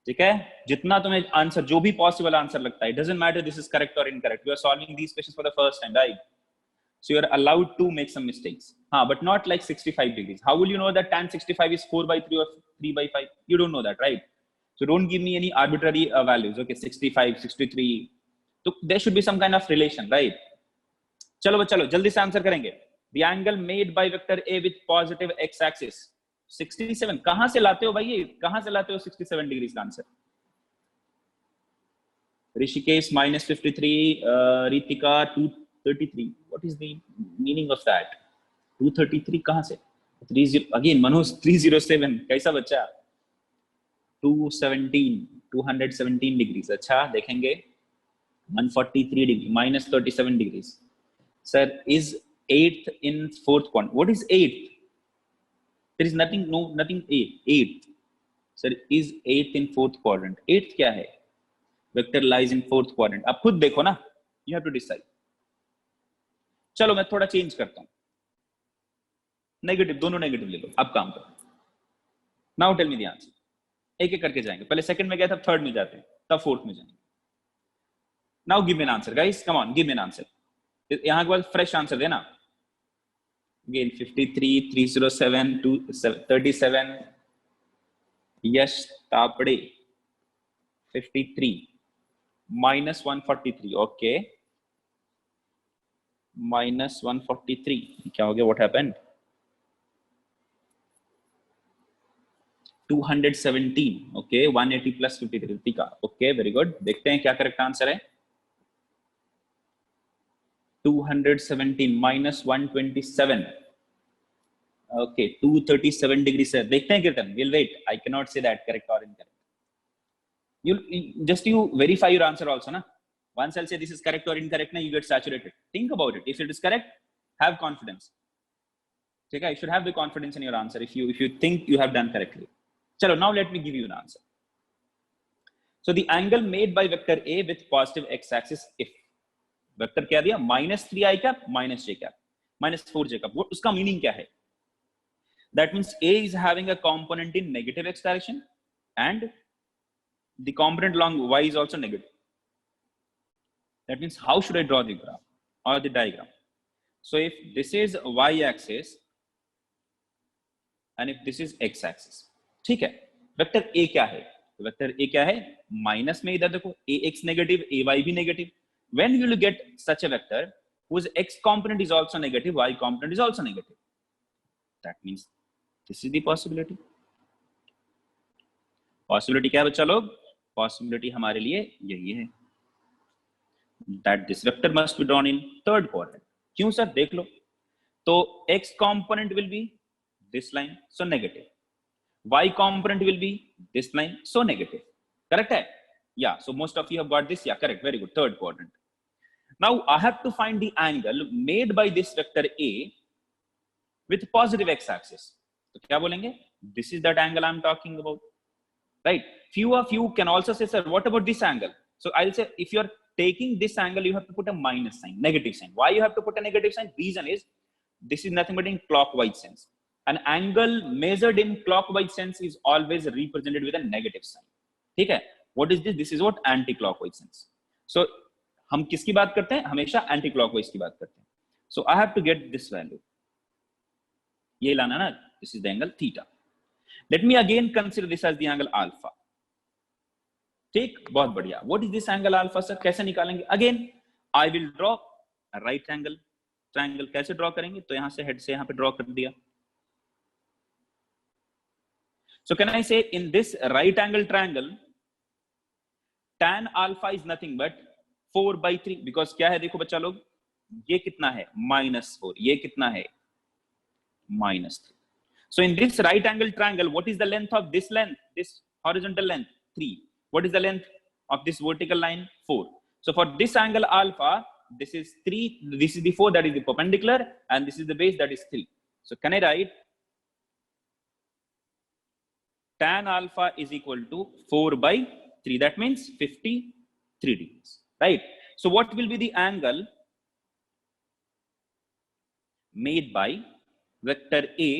ठीक है, जितना तुम्हें answer, जो भी पॉसिबल आंसर लगता है, doesn't matter this is correct or incorrect, you are solving these questions for the first time, right? So you are allowed to make some mistakes, but not like 65 degrees। How will you know that tan 65 is 4/3 or 3/5? You don't know that, right? So don't give me any arbitrary values। Okay, 65, 63, so there should be some kind of relation, right? चलो चलो जल्दी से answer करेंगे। The angle made by vector A with positive x-axis 67। कहां से लाते हो भाई, ये कहां से लाते हो 67 डिग्री का answer? Rishikesh -53, Ritika 233। What is the meaning of that? 233 कहां से? 30 अगेन मनोज 307। कैसा बच्चा? 217 डिग्री। अच्छा देखेंगे 143 degree -37 degree. Sir is 8th in 4th quadrant। What is 8th? There is nothing, no nothing 8th। Sir is 8th in 4th quadrant। 8th क्या है? Vector lies in 4th quadrant। आप खुद देखो ना, you have to decide। चलो मैं थोड़ा change करता हूं, नेगेटिव, दोनों नेगेटिव ले लो। अब काम करो। Now tell me the answer. एक एक करके जाएंगे, पहले सेकंड में गए थे, थर्ड में जाते हैं, तब फोर्थ में जाएंगे। Now give me an answer guys, come on give me an answer. यहां के बाद फ्रेश आंसर देना। अगेन 53, 307, 37, यश तापड़े 53 -143। ओके -143 क्या हो गया? What happened? 217। ओके 180 प्लस 53 का। ओके वेरी गुड, देखते हैं क्या करेक्ट आंसर है। 217 -127। ओके 237 डिग्री से देखते हैं Kirtan. Will wait, I can not say that correct और incorrect. You verify your answer also na। Once I'll say this is correct or incorrect na, you get saturated। Think about it। If it is correct, have confidence। Okay, you should have the confidence in your answer if you think you have done correctly। Chalo, now let me give you an answer। So the angle made by vector A with positive x-axis if vector क्या दिया? -3i cap -j cap -4j cap। वो उसका meaning क्या है? That means A is having a component in negative x direction and the component along y is also negative। That means how should I draw the graph or the diagram? So if this is y axis and if this is x axis, ठीक है, vector A क्या है? Vector A क्या है? Minus में, इधर देखो ax negative, ay भी negative. When you will get such a vector whose x component is also negative, y component is also negative, that means this is the possibility। possibility क्या है बच्चा लोग? possibility हमारे लिए यही है, that this vector must be drawn in third quadrant। क्यों sir? देख लो तो x component will be this line, so negative। y component will be this line, so negative। correct है? Yeah, so most of you have got this। Yeah, correct, very good, third quadrant। Now I have to find the angle made by this vector A with positive x-axis। तो क्या बोलेंगे? This is that angle I'm talking about, right? Few of you can also say, sir, what about this angle? So I'll say, if you're taking this angle, you have to put a minus sign, negative sign। Why you have to put a negative sign? Reason is, this is nothing but in clockwise sense। An angle measured in clockwise sense is always represented with a negative sign। ठीक है? What is this? This is what anti-clockwise sense। So हम किसकी बात करते हैं? हमेशा anti clockwise की बात करते हैं। So I have to get this value, ये लाना ना, this is the angle theta. Let me again consider this as the angle alpha. ठीक, बहुत बढ़िया। What is this angle alpha sir, कैसे निकालेंगे? Again I will draw right angle triangle. कैसे draw करेंगे? तो यहां से हेड से यहां पे ड्रॉ कर दिया। So can I say in this right angle triangle, tan alpha is nothing but 4/3, because क्या है देखो बच्चा लोग, ये कितना है -4, ये कितना है -3. So in this right angle triangle, what is the length of this length, this horizontal length? 3. What is the length of this vertical line? 4. So for this angle alpha, this is 3, this is the 4 that is the perpendicular, and this is the base that is 3. So can I write tan alpha is equal to 4/3, that means 53 degrees, right? So what will be the angle made by vector A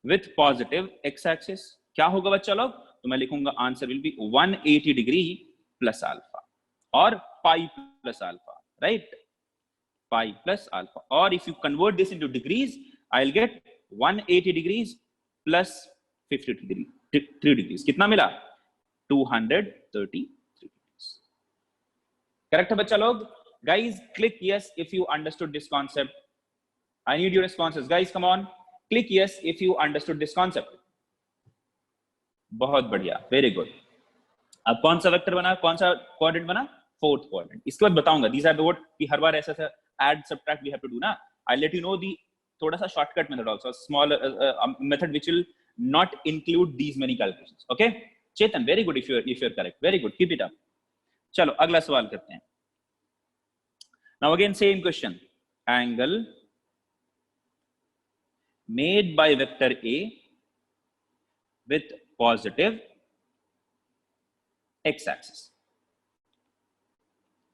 with positive x-axis? क्या होगा बच्चा लोग? तो मैं लिखूंगा answer will be 180 degree plus alpha और pi plus alpha, right? Pi plus alpha. Or if you convert this into degrees, I'll get 180 degrees plus 53 degrees. कितना मिला? 233 degrees. Correct है बच्चा लोग? Guys, click yes if you understood this concept. I need your responses. Guys, come on. Click yes if you understood this concept. बहुत बढ़िया, very good. अब कौन सा वेक्टर बना, कौन सा क्वाड्रेंट बना? Fourth quadrant. इसके बाद बताऊंगा. These are the what कि हर बार ऐसा add subtract we have to do ना. I'll let you know the थोड़ा सा shortcut method also, a small method which will not include these many calculations. Okay, Chetan, very good if you're correct. Very good, keep it up. चलो अगला सवाल करते हैं. Now again same question. Angle made by vector A with positive x-axis.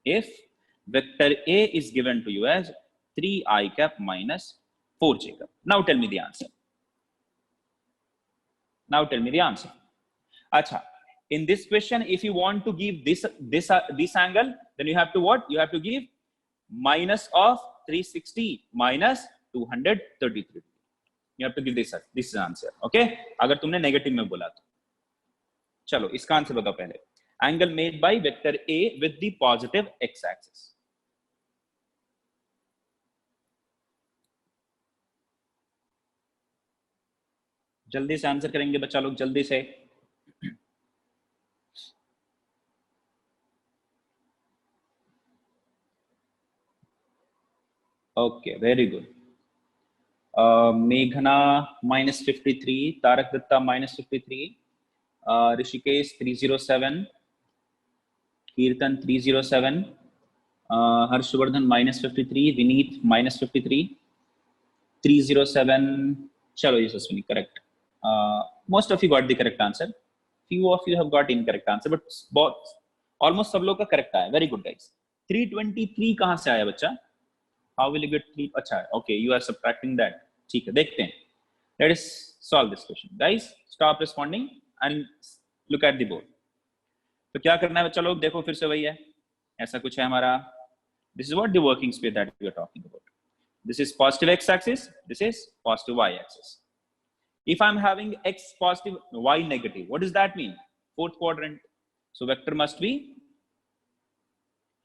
If vector A is given to you as 3i cap minus 4j cap. Now tell me the answer. Now tell me the answer. Acha, in this question, if you want to give this angle, then you have to what? You have to give minus of 360 minus 233. You have to give this is answer. Okay? अगर तुमने negative में बोला तो. चलो इसका answer बताओ पहले. Angle made by vector A with the positive x-axis. जल्दी से आंसर करेंगे बच्चा लोग, जल्दी से. Okay, very good. मेघना -53, तारक दत्ता -53, ऋषिकेश 307, कीर्तन 307, हर्षवर्धन -53, विनीत -53, 307. चलो यशस्विनी correct. Most of you got the correct answer. Few of you have got incorrect answer, but almost सब लोग का correct आया. Very good guys. 323 कहाँ से आया बच्चा? How will you get 3? अच्छा, okay, you are subtracting that. ठीक है, देखते हैं. Let us solve this question. Guys, stop responding and look at the board. तो क्या करना है बच्चा लोग? देखो फिर से वही है. ऐसा कुछ है हमारा. This is what the working space that we are talking about. This is positive x-axis. This is positive y-axis. If I'm having x positive, y negative, what does that mean? Fourth quadrant. So vector must be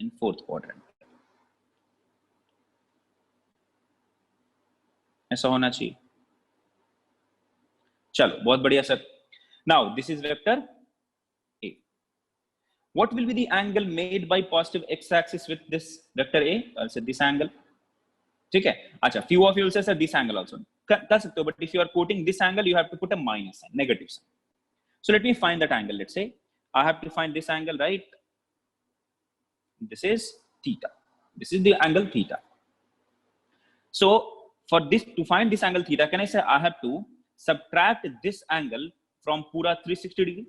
in fourth quadrant. ऐसा होना चाहिए. चलो बहुत बढ़िया sir. Now this is vector A. What will be the angle made by positive x-axis with this vector A? I'll say this angle. ठीक है. अच्छा, few of you will say sir this angle also. कर सकते हो, but if you are quoting this angle, you have to put a minus sign, negative sign. So let me find that angle. Let's say I have to find this angle, right? This is theta. This is the angle theta. So for this, to find this angle theta, can I say I have to subtract this angle from pura 360 degree?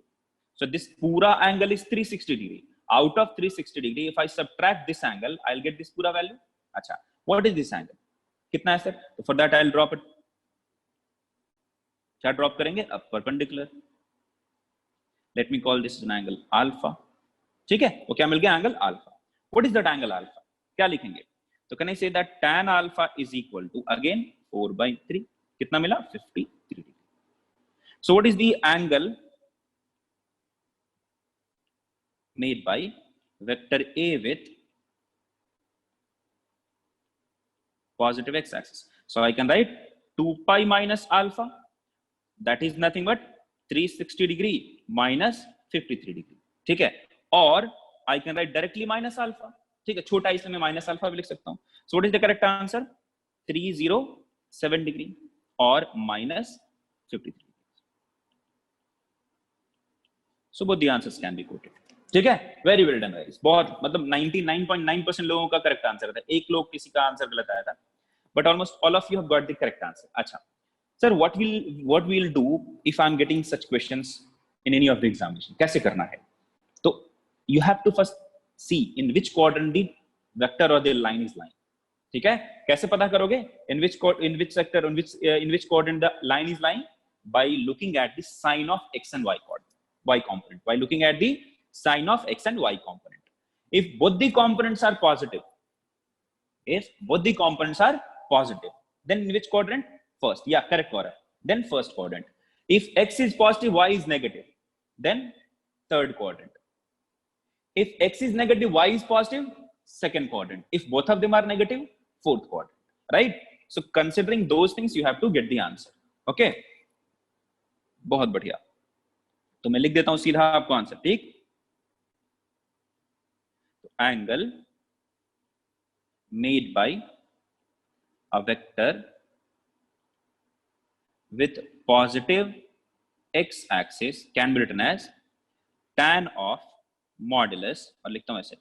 So this pura angle is 360 degree. Out of 360 degree, if I subtract this angle, I'll get this pura value. Acha, what is this angle? कितना है sir? So for that I'll drop it. क्या drop करेंगे? अब perpendicular. Let me call this an angle alpha. ठीक है, वो क्या मिल गया? Angle alpha. What is that angle alpha? क्या लिखेंगे? तो can I say that tan alpha is equal to again 4/3. कितना मिला? 53 degree. So what is the angle made by vector A with positive x-axis. So I can write 2 pi minus alpha, that is nothing but 360 degree minus 53 degree, ठीक है. और I can write directly minus alpha, ठीक है, छोटा इसलिए मैं minus alpha भी लिख सकता हूँ. So what is the correct answer? 307 degree और minus 53. So both the answers can be quoted. ठीक है, वेरी वेल डन गाइस. बहुत मतलब 99.9% लोगों का करेक्ट आंसर था. एक लोग किसी का आंसर गलत आया था, but almost all of you have got the correct answer. अच्छा sir, what we'll do if I'm getting such questions in any of the examination, कैसे करना है? तो you have to first see in which quadrant the vector or the line is lying. ठीक है, कैसे पता करोगे? in which sector, in which quadrant the line is lying? By looking at the sign of x and y component. By looking at the sign of x and y component. If both the components are positive, then in which quadrant? First. Yeah, correct. Then first quadrant. If x is positive, y is negative, then third quadrant. If x is negative, y is positive, second quadrant. If both of them are negative, fourth quadrant. Right? So considering those things, you have to get the answer. Okay? बहुत बढ़िया. तो मैं लिख देता हूं सीधा आपको answer. ठीक, angle made by a vector with positive x-axis can be written as tan of modulus, और लिखता हूं ऐसे,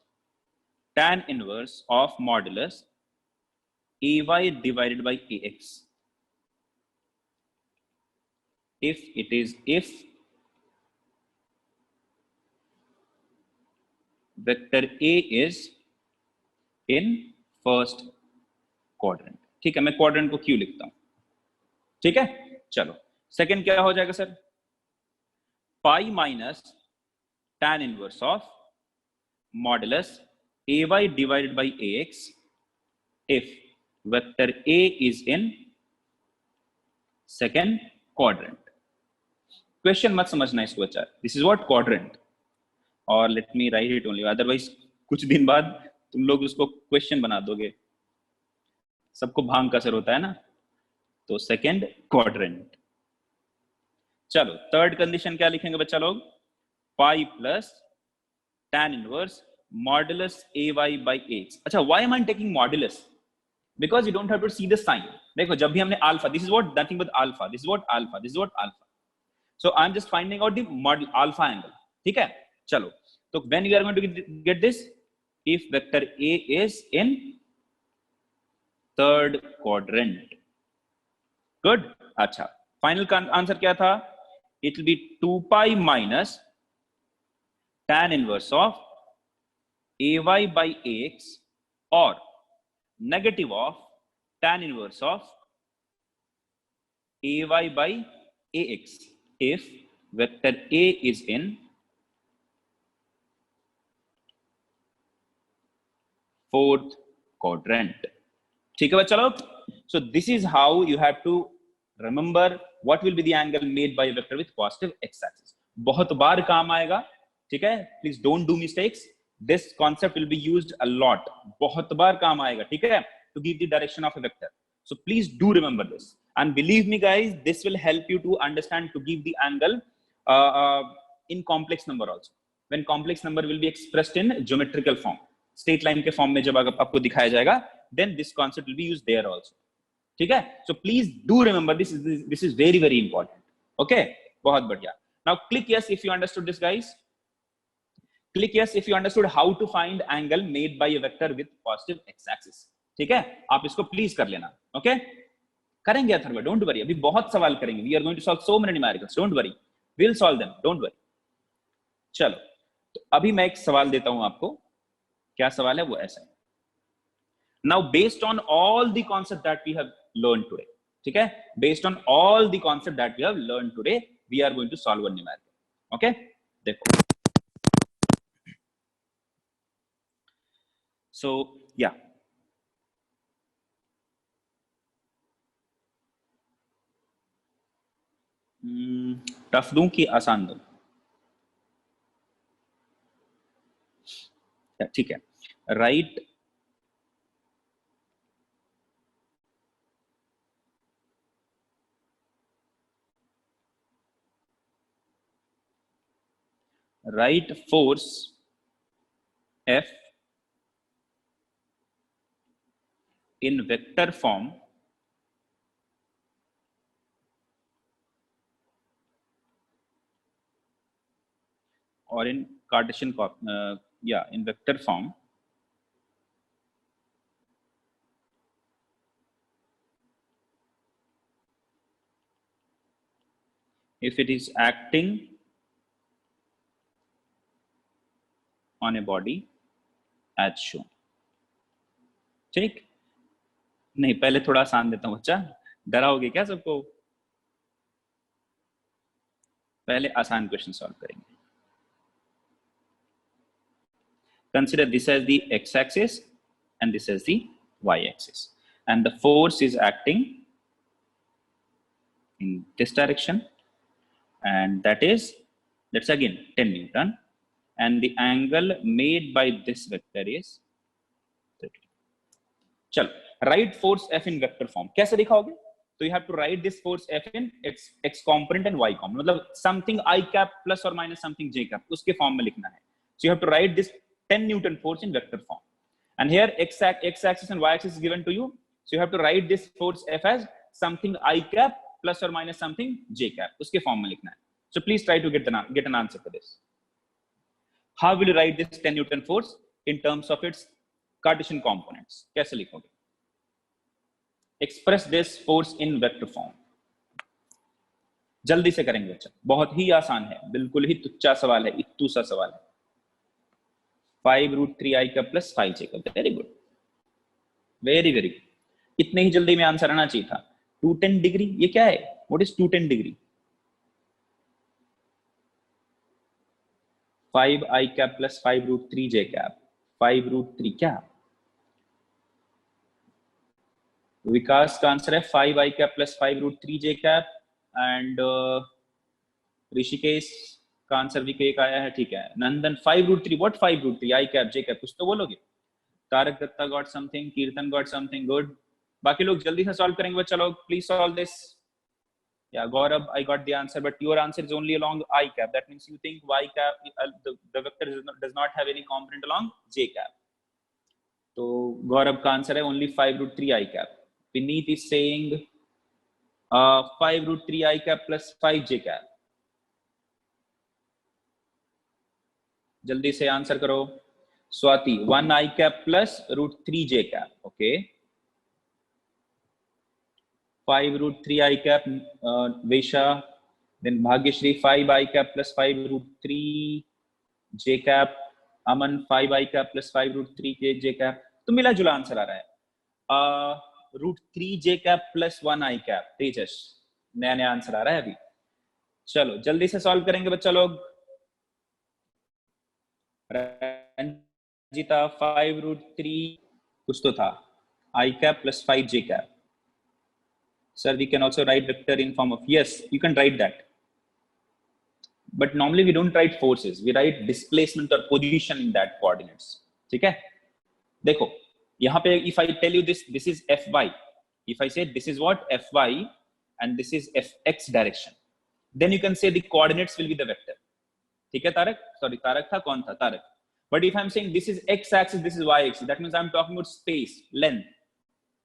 tan inverse of modulus ay divided by ax. If vector A is in first quadrant. ठीक है, मैं quadrant को Q लिखता हूं. ठीक है, चलो सेकंड क्या हो जाएगा sir? Pi minus tan inverse of modulus ay divided by ax if vector A is in second quadrant. Question मत समझना इसको बच्चा. दिस इज व्हाट क्वाड्रेंट, और let me right it only, otherwise कुछ दिन बाद तुम लोग उसको क्वेश्चन बना दोगे. सबको भांग का असर होता है ना. तो सेकंड क्वाड्रेंट. चलो थर्ड कंडीशन क्या लिखेंगे बच्चा लोग? Pi plus tan inverse modulus ay by ax. अच्छा, why am I taking modulus? Because you don't have to see the sign. देखो जब भी हमने alpha, this is what nothing but alpha, this is what alpha, this is what alpha. So I'm just finding out the model alpha angle. ठीक है, चलो. तो when you are going to get this, if vector A is in third quadrant. Good. अच्छा, final answer क्या था? It will be 2 pi minus tan inverse of ay by ax or negative of tan inverse of ay by ax if vector A is in fourth quadrant. ठीक है बच्चा लोग. So this is how you have to remember what will be the angle made by a vector with positive x-axis. बहुत बार काम आएगा. ठीक है, please don't do mistakes. This concept will be used a lot. बहुत बार काम आएगा. ठीक है, to give the direction of a vector. So please do remember this, and believe me guys, this will help you to understand to give the angle in complex number also. When complex number will be expressed in geometrical form, straight line के form में जब आपको दिखाया जाएगा, then this concept will be used there also. ठीक है, so please do remember this is very very important. Okay, बहुत बढ़िया. Now click yes if you understood this guys. Click yes if you understood how to find angle made by a vector with positive x-axis. ठीक है, आप इसको please कर लेना. Okay, करेंगे Atharva, don't worry. अभी बहुत सवाल करेंगे. We are going to solve so many numericals, don't worry, we will solve them, don't worry. चलो, तो अभी मैं एक सवाल देता हूं आपको. क्या सवाल है वो ऐसा है. Now based on all the concept that we have learn today, ठीक है, based on all the concept that we have learn today, we are going to solve one numerical. Okay, देखो. सो या टफ दूं कि आसान दूं? ठीक है, right write force F in vector form or in Cartesian in vector form if it is acting on a body as shown. ठीक, नहीं पहले थोड़ा आसान देता हूं बच्चा, डराओगे क्या सबको? पहले आसान क्वेश्चन सॉल्व करेंगे. Consider this as the x-axis and this as the y-axis, and the force is acting in this direction, and that's again 10 Newton, and the angle made by this vector is 30. चलो, write force F in vector form. कैसे दिखाओगे? तो you have to write this force F in x component and y component, मतलब something I cap plus or minus something j cap, उसके form में लिखना है. So you have to write this 10 Newton force in vector form, and here x-axis and y-axis is given to you, so you have to write this force F as something I cap plus or minus something j cap, उसके form में लिखना है. So please try to get an answer for this. How will you write this 10 Newton force in terms of its Cartesian components? कैसे लिखोगे? Express this force in vector form. जल्दी से करेंगे बच्चा, बहुत ही आसान है, बिल्कुल ही तुच्चा सवाल है, इत्तू सा सवाल है. 5√3i का प्लस 5j का. Very good, very very good. इतने ही जल्दी में आंसर आना चाहिए था. 210 डिग्री, ये क्या है? What is 210 degree? 5i cap plus 5√3j cap. 5√3 क्या? विकास का आंसर है 5i cap plus 5√3j cap, and Rishikesh का आंसर भी एक आया है. ठीक है, नंदन 5√3. What 5√3? I cap J cap, कुछ तो बोलोगे. तारक दत्ता गॉट समथिंग, कीर्तन गॉट समथिंग. गुड. बाकी लोग जल्दी से सॉल्व करेंगे बच्चा लोग. Please solve this. या गौरव, I got the answer, but your answer is only along i cap. That means you think y cap the vector does not have any component along j cap. तो गौरव का answer है only 5√3 i cap. Vineet is saying 5√3 i cap plus 5j cap. जल्दी से answer करो. Swati 1 i cap plus √3j cap. Okay, 5√3 i cap. वेशा, then Bhagyashree 5 i cap plus 5√3j cap. Aman 5 i cap plus 5√3j cap. तो मिला जुला answer आ रहा है. √3j cap plus 1 i cap. Tejas, नया नया आंसर आ रहा है अभी. चलो जल्दी से सॉल्व करेंगे बच्चा लोग. रंजिता 5√3 कुछ तो था, I cap plus 5j cap. Sir, we can also write vector in form of, yes, you can write that. But normally we don't write forces, we write displacement or position in that coordinates. ठीक है, देखो यहाँ पे if I tell you this is fy, if I say this is what fy and this is fx direction, then you can say the coordinates will be the vector. ठीक है Tarak, sorry Tarak था, कौन था? Tarak. But if I'm saying this is x axis, this is y axis, that means I'm talking about space, length.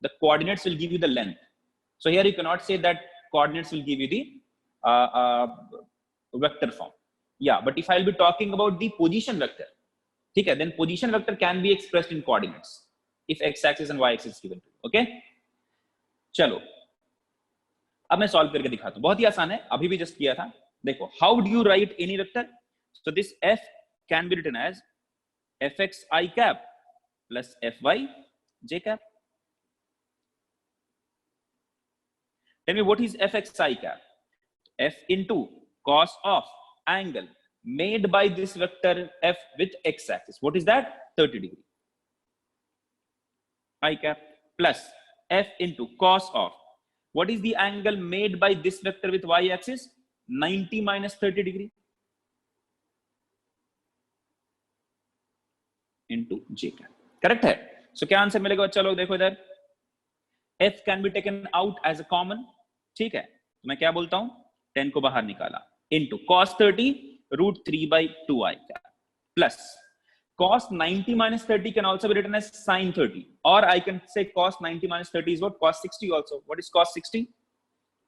The coordinates will give you the length. So here you cannot say that coordinates will give you the vector form. Yeah, but if I'll be talking about the position vector, okay, then position vector can be expressed in coordinates if x axis and y axis is given to you. Okay, चलो अब मैं solve करके दिखाता हूं. बहुत ही आसान है, अभी भी जस्ट किया था. देखो, how do you write any vector? So this f can be written as fx I cap plus fy j cap. Tell me, what is fx I cap? F into cos of angle made by this vector f with x axis. What is that? 30 degree. I cap plus f into cos of, what is the angle made by this vector with y axis? 90 minus 30 degree. into j cap. Correct है? सो क्या answer मिलेगा बच्चा लोग? देखो इधर, f can be taken out as a common, ठीक है, तो मैं क्या बोलता हूं, 10 को बाहर निकाला, into cos 30 √3/2 I cap plus cos 90 minus 30 can also be written as sin 30, or I can say cos 90 minus 30 is what? Cos 60 also. What is cos 60?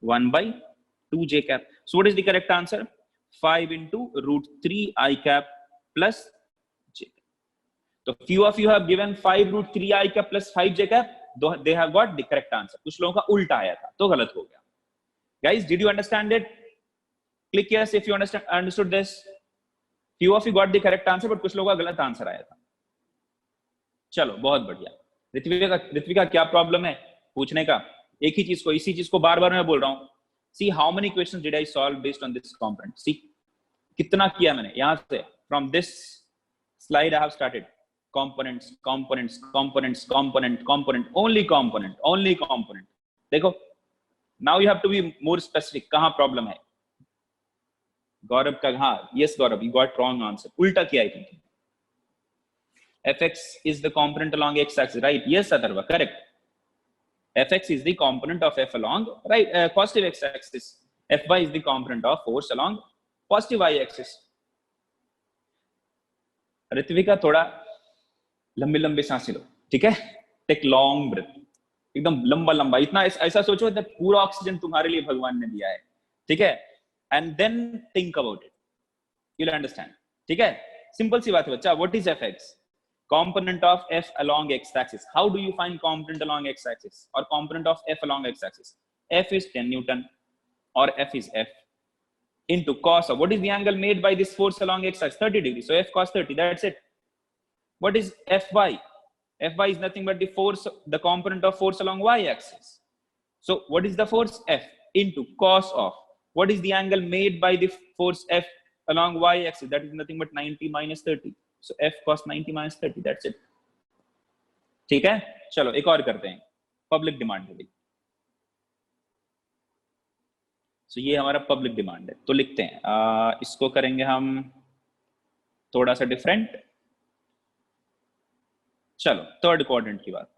1/2 j cap. So what is the correct answer? 5 into √3 I cap plus j cap. So few of you have given 5 √3 I cap plus 5 j cap. They have got the correct answer. कुछ लोगों का उल्टा आया था तो गलत हो गया. Guys, did you understand it? Click yes if you understood this. Few of you got the correct answer, but कुछ लोगों का गलत आंसर आया था. चलो बहुत बढ़िया. ऋत्विका क्या प्रॉब्लम है पूछने का? एक ही चीज को, इसी चीज को बार बार मैं बोल रहा हूँ. See how many questions did I solve based on this component? See कितना किया मैंने यहाँ से. From this slide I have started components, components, components, component, component, only component, only component. देखो, now you have to be more specific. कहाँ problem है? गौरव का, हाँ, yes Gaurav, you got wrong answer. उल्टा किया है. fx is the component along x-axis, right? Yes Atharva, correct. fx is the component of f along right positive x-axis. fy is the component of force along positive y-axis. Ritvika थोड़ा लंबी लंबी सांसें लो, ठीक है? Take long breath, एकदम लंबा लंबा, इतना ऐसा सोचो कि पूरा ऑक्सीजन तुम्हारे लिए भगवान ने दिया है, ठीक है? And then think about it, you will understand, ठीक है? सिंपल सी बात है बच्चा. What is fx? Component of f along x-axis. How do you find component along x-axis or component of f along x-axis? F is 10 Newton or f is f into cos of, what is the angle made by this force along x-axis? 30 degrees. So f cos 30, that's it. What is fy? Fy is nothing but the force, the component of force along y-axis. So what is the force? F into cos of, what is the angle made by the force f along y-axis? That is nothing but 90 minus 30. So f cos 90 minus 30, that's it. ठीक है? चलो एक और करते हैं, public demand है. So ये हमारा पब्लिक डिमांड है, तो लिखते हैं, इसको करेंगे हम थोड़ा सा डिफरेंट. चलो थर्ड क्वाड्रेंट की बात.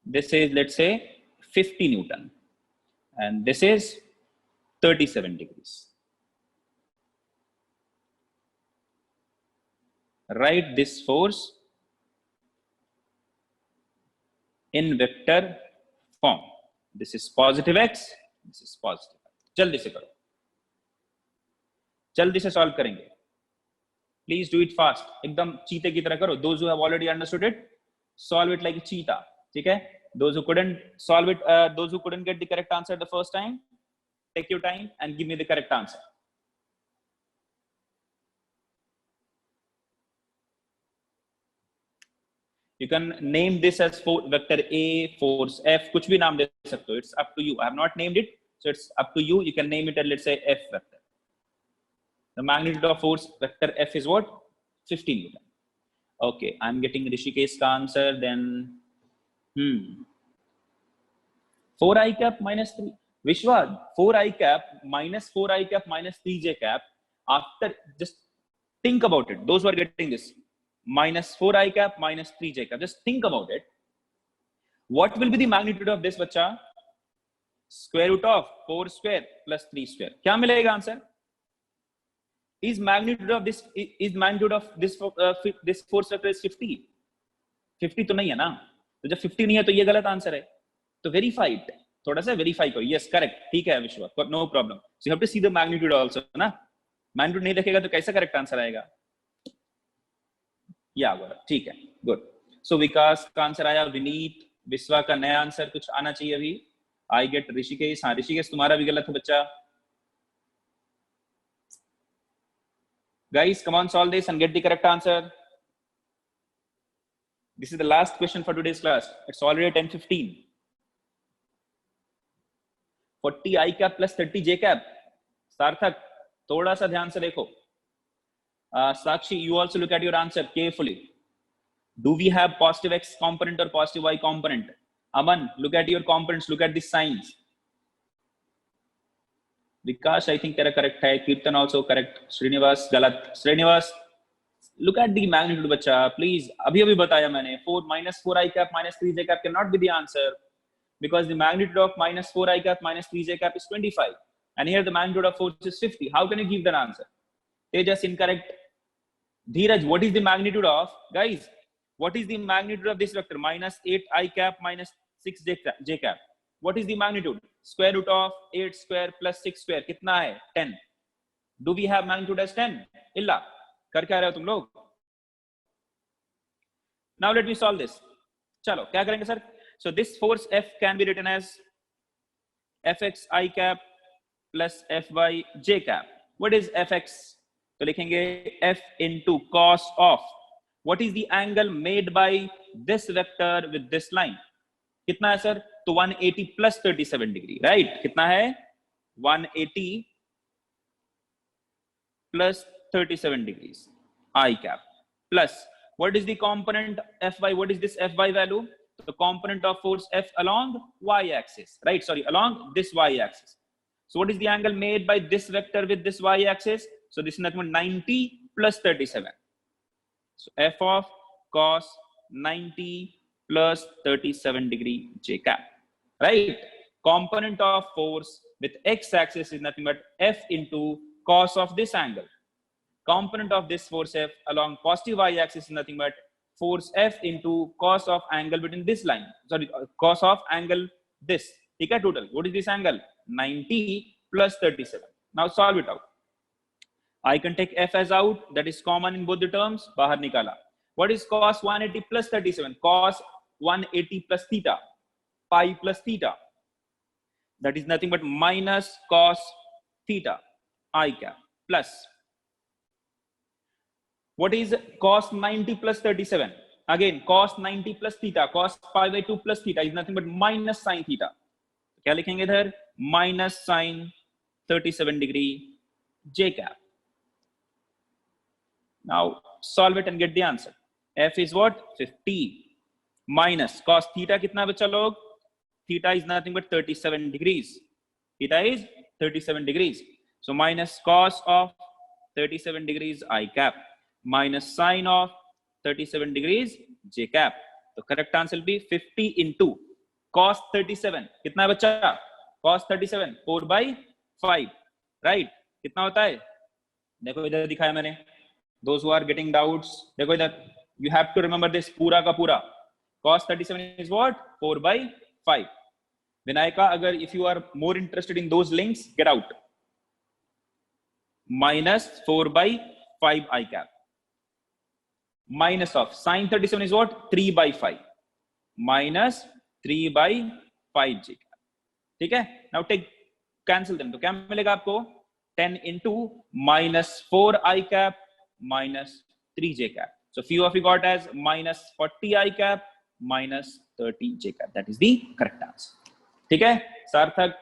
This is, let's say, 50 Newton and this is 37 degrees. Write this force in vector form. This is positive x, this is positive y. जल्दी से करो, जल्दी से सॉल्व करेंगे. Please do it fast. एकदम चीते की तरह करो. Those who have already understood it, solve it like a cheetah. ठीक है? Those who couldn't solve it, those who couldn't get the correct answer the first time, take your time and give me the correct answer. You can name this as vector A, force F, कुछ भी नाम दे सकते हो. It's up to you. I have not named it, so it's up to you. You can name it as, let's say, F vector. The magnitude of force vector F is what? 15 Newton. Okay, I'm getting Rishikesh ka answer. Then 4 I cap minus 3. Vishwa, 4 I cap minus 4 I cap minus 3 j cap. After, just think about it. Those who are getting this. Minus 4 I cap minus 3 j cap. Just think about it. What will be the magnitude of this बच्चा? Square root of 4 square plus 3 square. क्या मिलेगा answer? Is magnitude of this this force vector is 50? 50 तो नहीं है ना. तो जब 50 नहीं है तो ये गलत आंसर है. तो verify it. थोड़ा सा verify करो. Yes, correct. ठीक है विश्वा. No problem. So you have to see the magnitude also ना. Magnitude नहीं देखेगा तो कैसा correct आंसर आएगा? या ठीक है, गुड. सो विकास का आंसर आया. विनीत, विश्वा का नया आंसर कुछ आना चाहिए अभी. I get Rishikesh. हाँ ऋषिकेश तुम्हारा भी गलत है बच्चा. Guys come on solve this and get the correct answer. This is the last question for today's class. It's already 10:15. 40 I cap plus 30 J cap. सार्थक थोड़ा सा ध्यान से देखो. Sakshi, you also look at your answer carefully. Do we have positive x component or positive y component? Aman, look at your components, look at the signs. Vikash, I think तेरा correct है. Kirtan also correct. Srinivas गलत. Srinivas, look at the magnitude बच्चा please. अभी बताया मैंने 4 minus 4 I cap minus 3 j cap cannot be the answer because the magnitude of minus 4 I cap minus 3 j cap is 25 and here the magnitude of force is 50. How can you give that answer? Tejas incorrect. Dheeraj, what is the magnitude of, guys, what is the magnitude of this vector? Minus 8 I cap minus 6 j cap. What is the magnitude? Square root of 8 square plus 6 square. कितना है? 10. Do we have magnitude as 10? इल्ला. कर क्या रहे हो तुम लोग? Now let me solve this. चलो क्या करेंगे sir? So this force F can be written as Fx I cap plus Fy j cap. What is Fx? तो लिखेंगे F into cos of. What is the angle made by this vector with this line? कितना है sir? तो 180 plus 37 degree, right? कितना है? 180 plus 37 degrees. I cap plus what is the component Fy? What is this Fy value? The component of force F along y-axis, right? Sorry, along this y-axis. So what is the angle made by this vector with this y-axis? So this is nothing but 90 plus 37. So F of cos 90 plus 37 degree j cap, right? Component of force with x-axis is nothing but F into cos of this angle. Component of this force F along positive y-axis is nothing but force F into cos of angle between this line. Sorry, cos of angle this. Okay, total. What is this angle? 90 plus 37. Now solve it out. I can take F as out. That is common in both the terms. Bahar nikala. What is cos 180 plus 37? Cos 180 plus theta. Pi plus theta. That is nothing but minus cos theta. I cap plus. What is cos 90 plus 37? Again, cos 90 plus theta, cos pi by 2 plus theta is nothing but minus sin theta. क्या लिखेंगे इधर? Minus sin 37 degree j cap. Now solve it and get the answer. F is what? 50 minus cos theta कितना बच्चा लोग? Theta is nothing but 37 degrees. Theta is 37 degrees. So minus cos of 37 degrees I cap minus sine of 37 degrees j cap. The correct answer will be 50 into cos 37. कितना बच्चा? Cos 37 4 by 5, right? कितना होता है? देखो इधर दिखाया मैंने. Those who are getting doubts, देखो इधर. You have to remember this पूरा का पूरा. Cos 37 is what? 4 by 5. Vinayaka, agar if you are more interested in those links, get out. Minus 4 by 5 I cap. Minus of sine 37 is what? 3 by 5. Minus 3 by 5 j cap. ठीक है? Now take cancel them. तो क्या मिलेगा आपको? 10 into minus 4 I cap minus 3 j cap. So few of you got as minus 40 I cap minus 30 j cap. That is the correct answer. ठीक है? सार्थक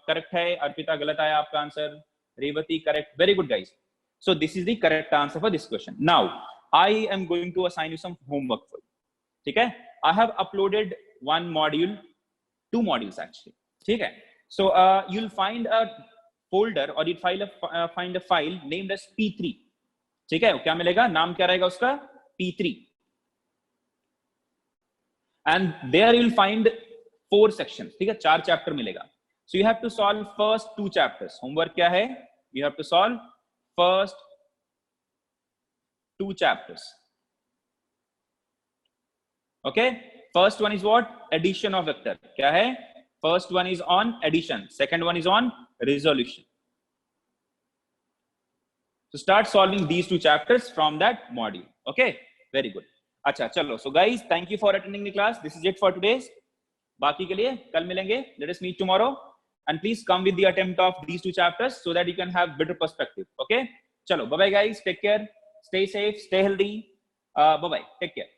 correct है. अर्पिता गलत आया आपका answer. Revathi correct. Very good guys. So this is the correct answer for this question. Now I am going to assign you some homework for you. ठीक है? I have uploaded one module, 2 modules actually. ठीक है? So you'll find a folder or you'll find a file named as P3. ठीक है? क्या मिलेगा? नाम क्या रहेगा उसका? P3. And there you'll find 4 sections. ठीक है? 4 chapter मिलेगा. So you have to solve first 2 chapters. Homework क्या है? You have to solve first 2 chapters. Okay? First one is what? Addition of vector. क्या है? First one is on addition. Second one is on resolution. So start solving these 2 chapters from that module. Okay? Very good. अच्छा चलो. So guys, thank you for attending the class. This is it for today's. बाकी के लिए कल मिलेंगे. Let us meet tomorrow. And please come with the attempt of these 2 chapters so that you can have better perspective. Okay? Chalo. Bye bye guys. Take care. Stay safe. Stay healthy. Bye bye. Take care.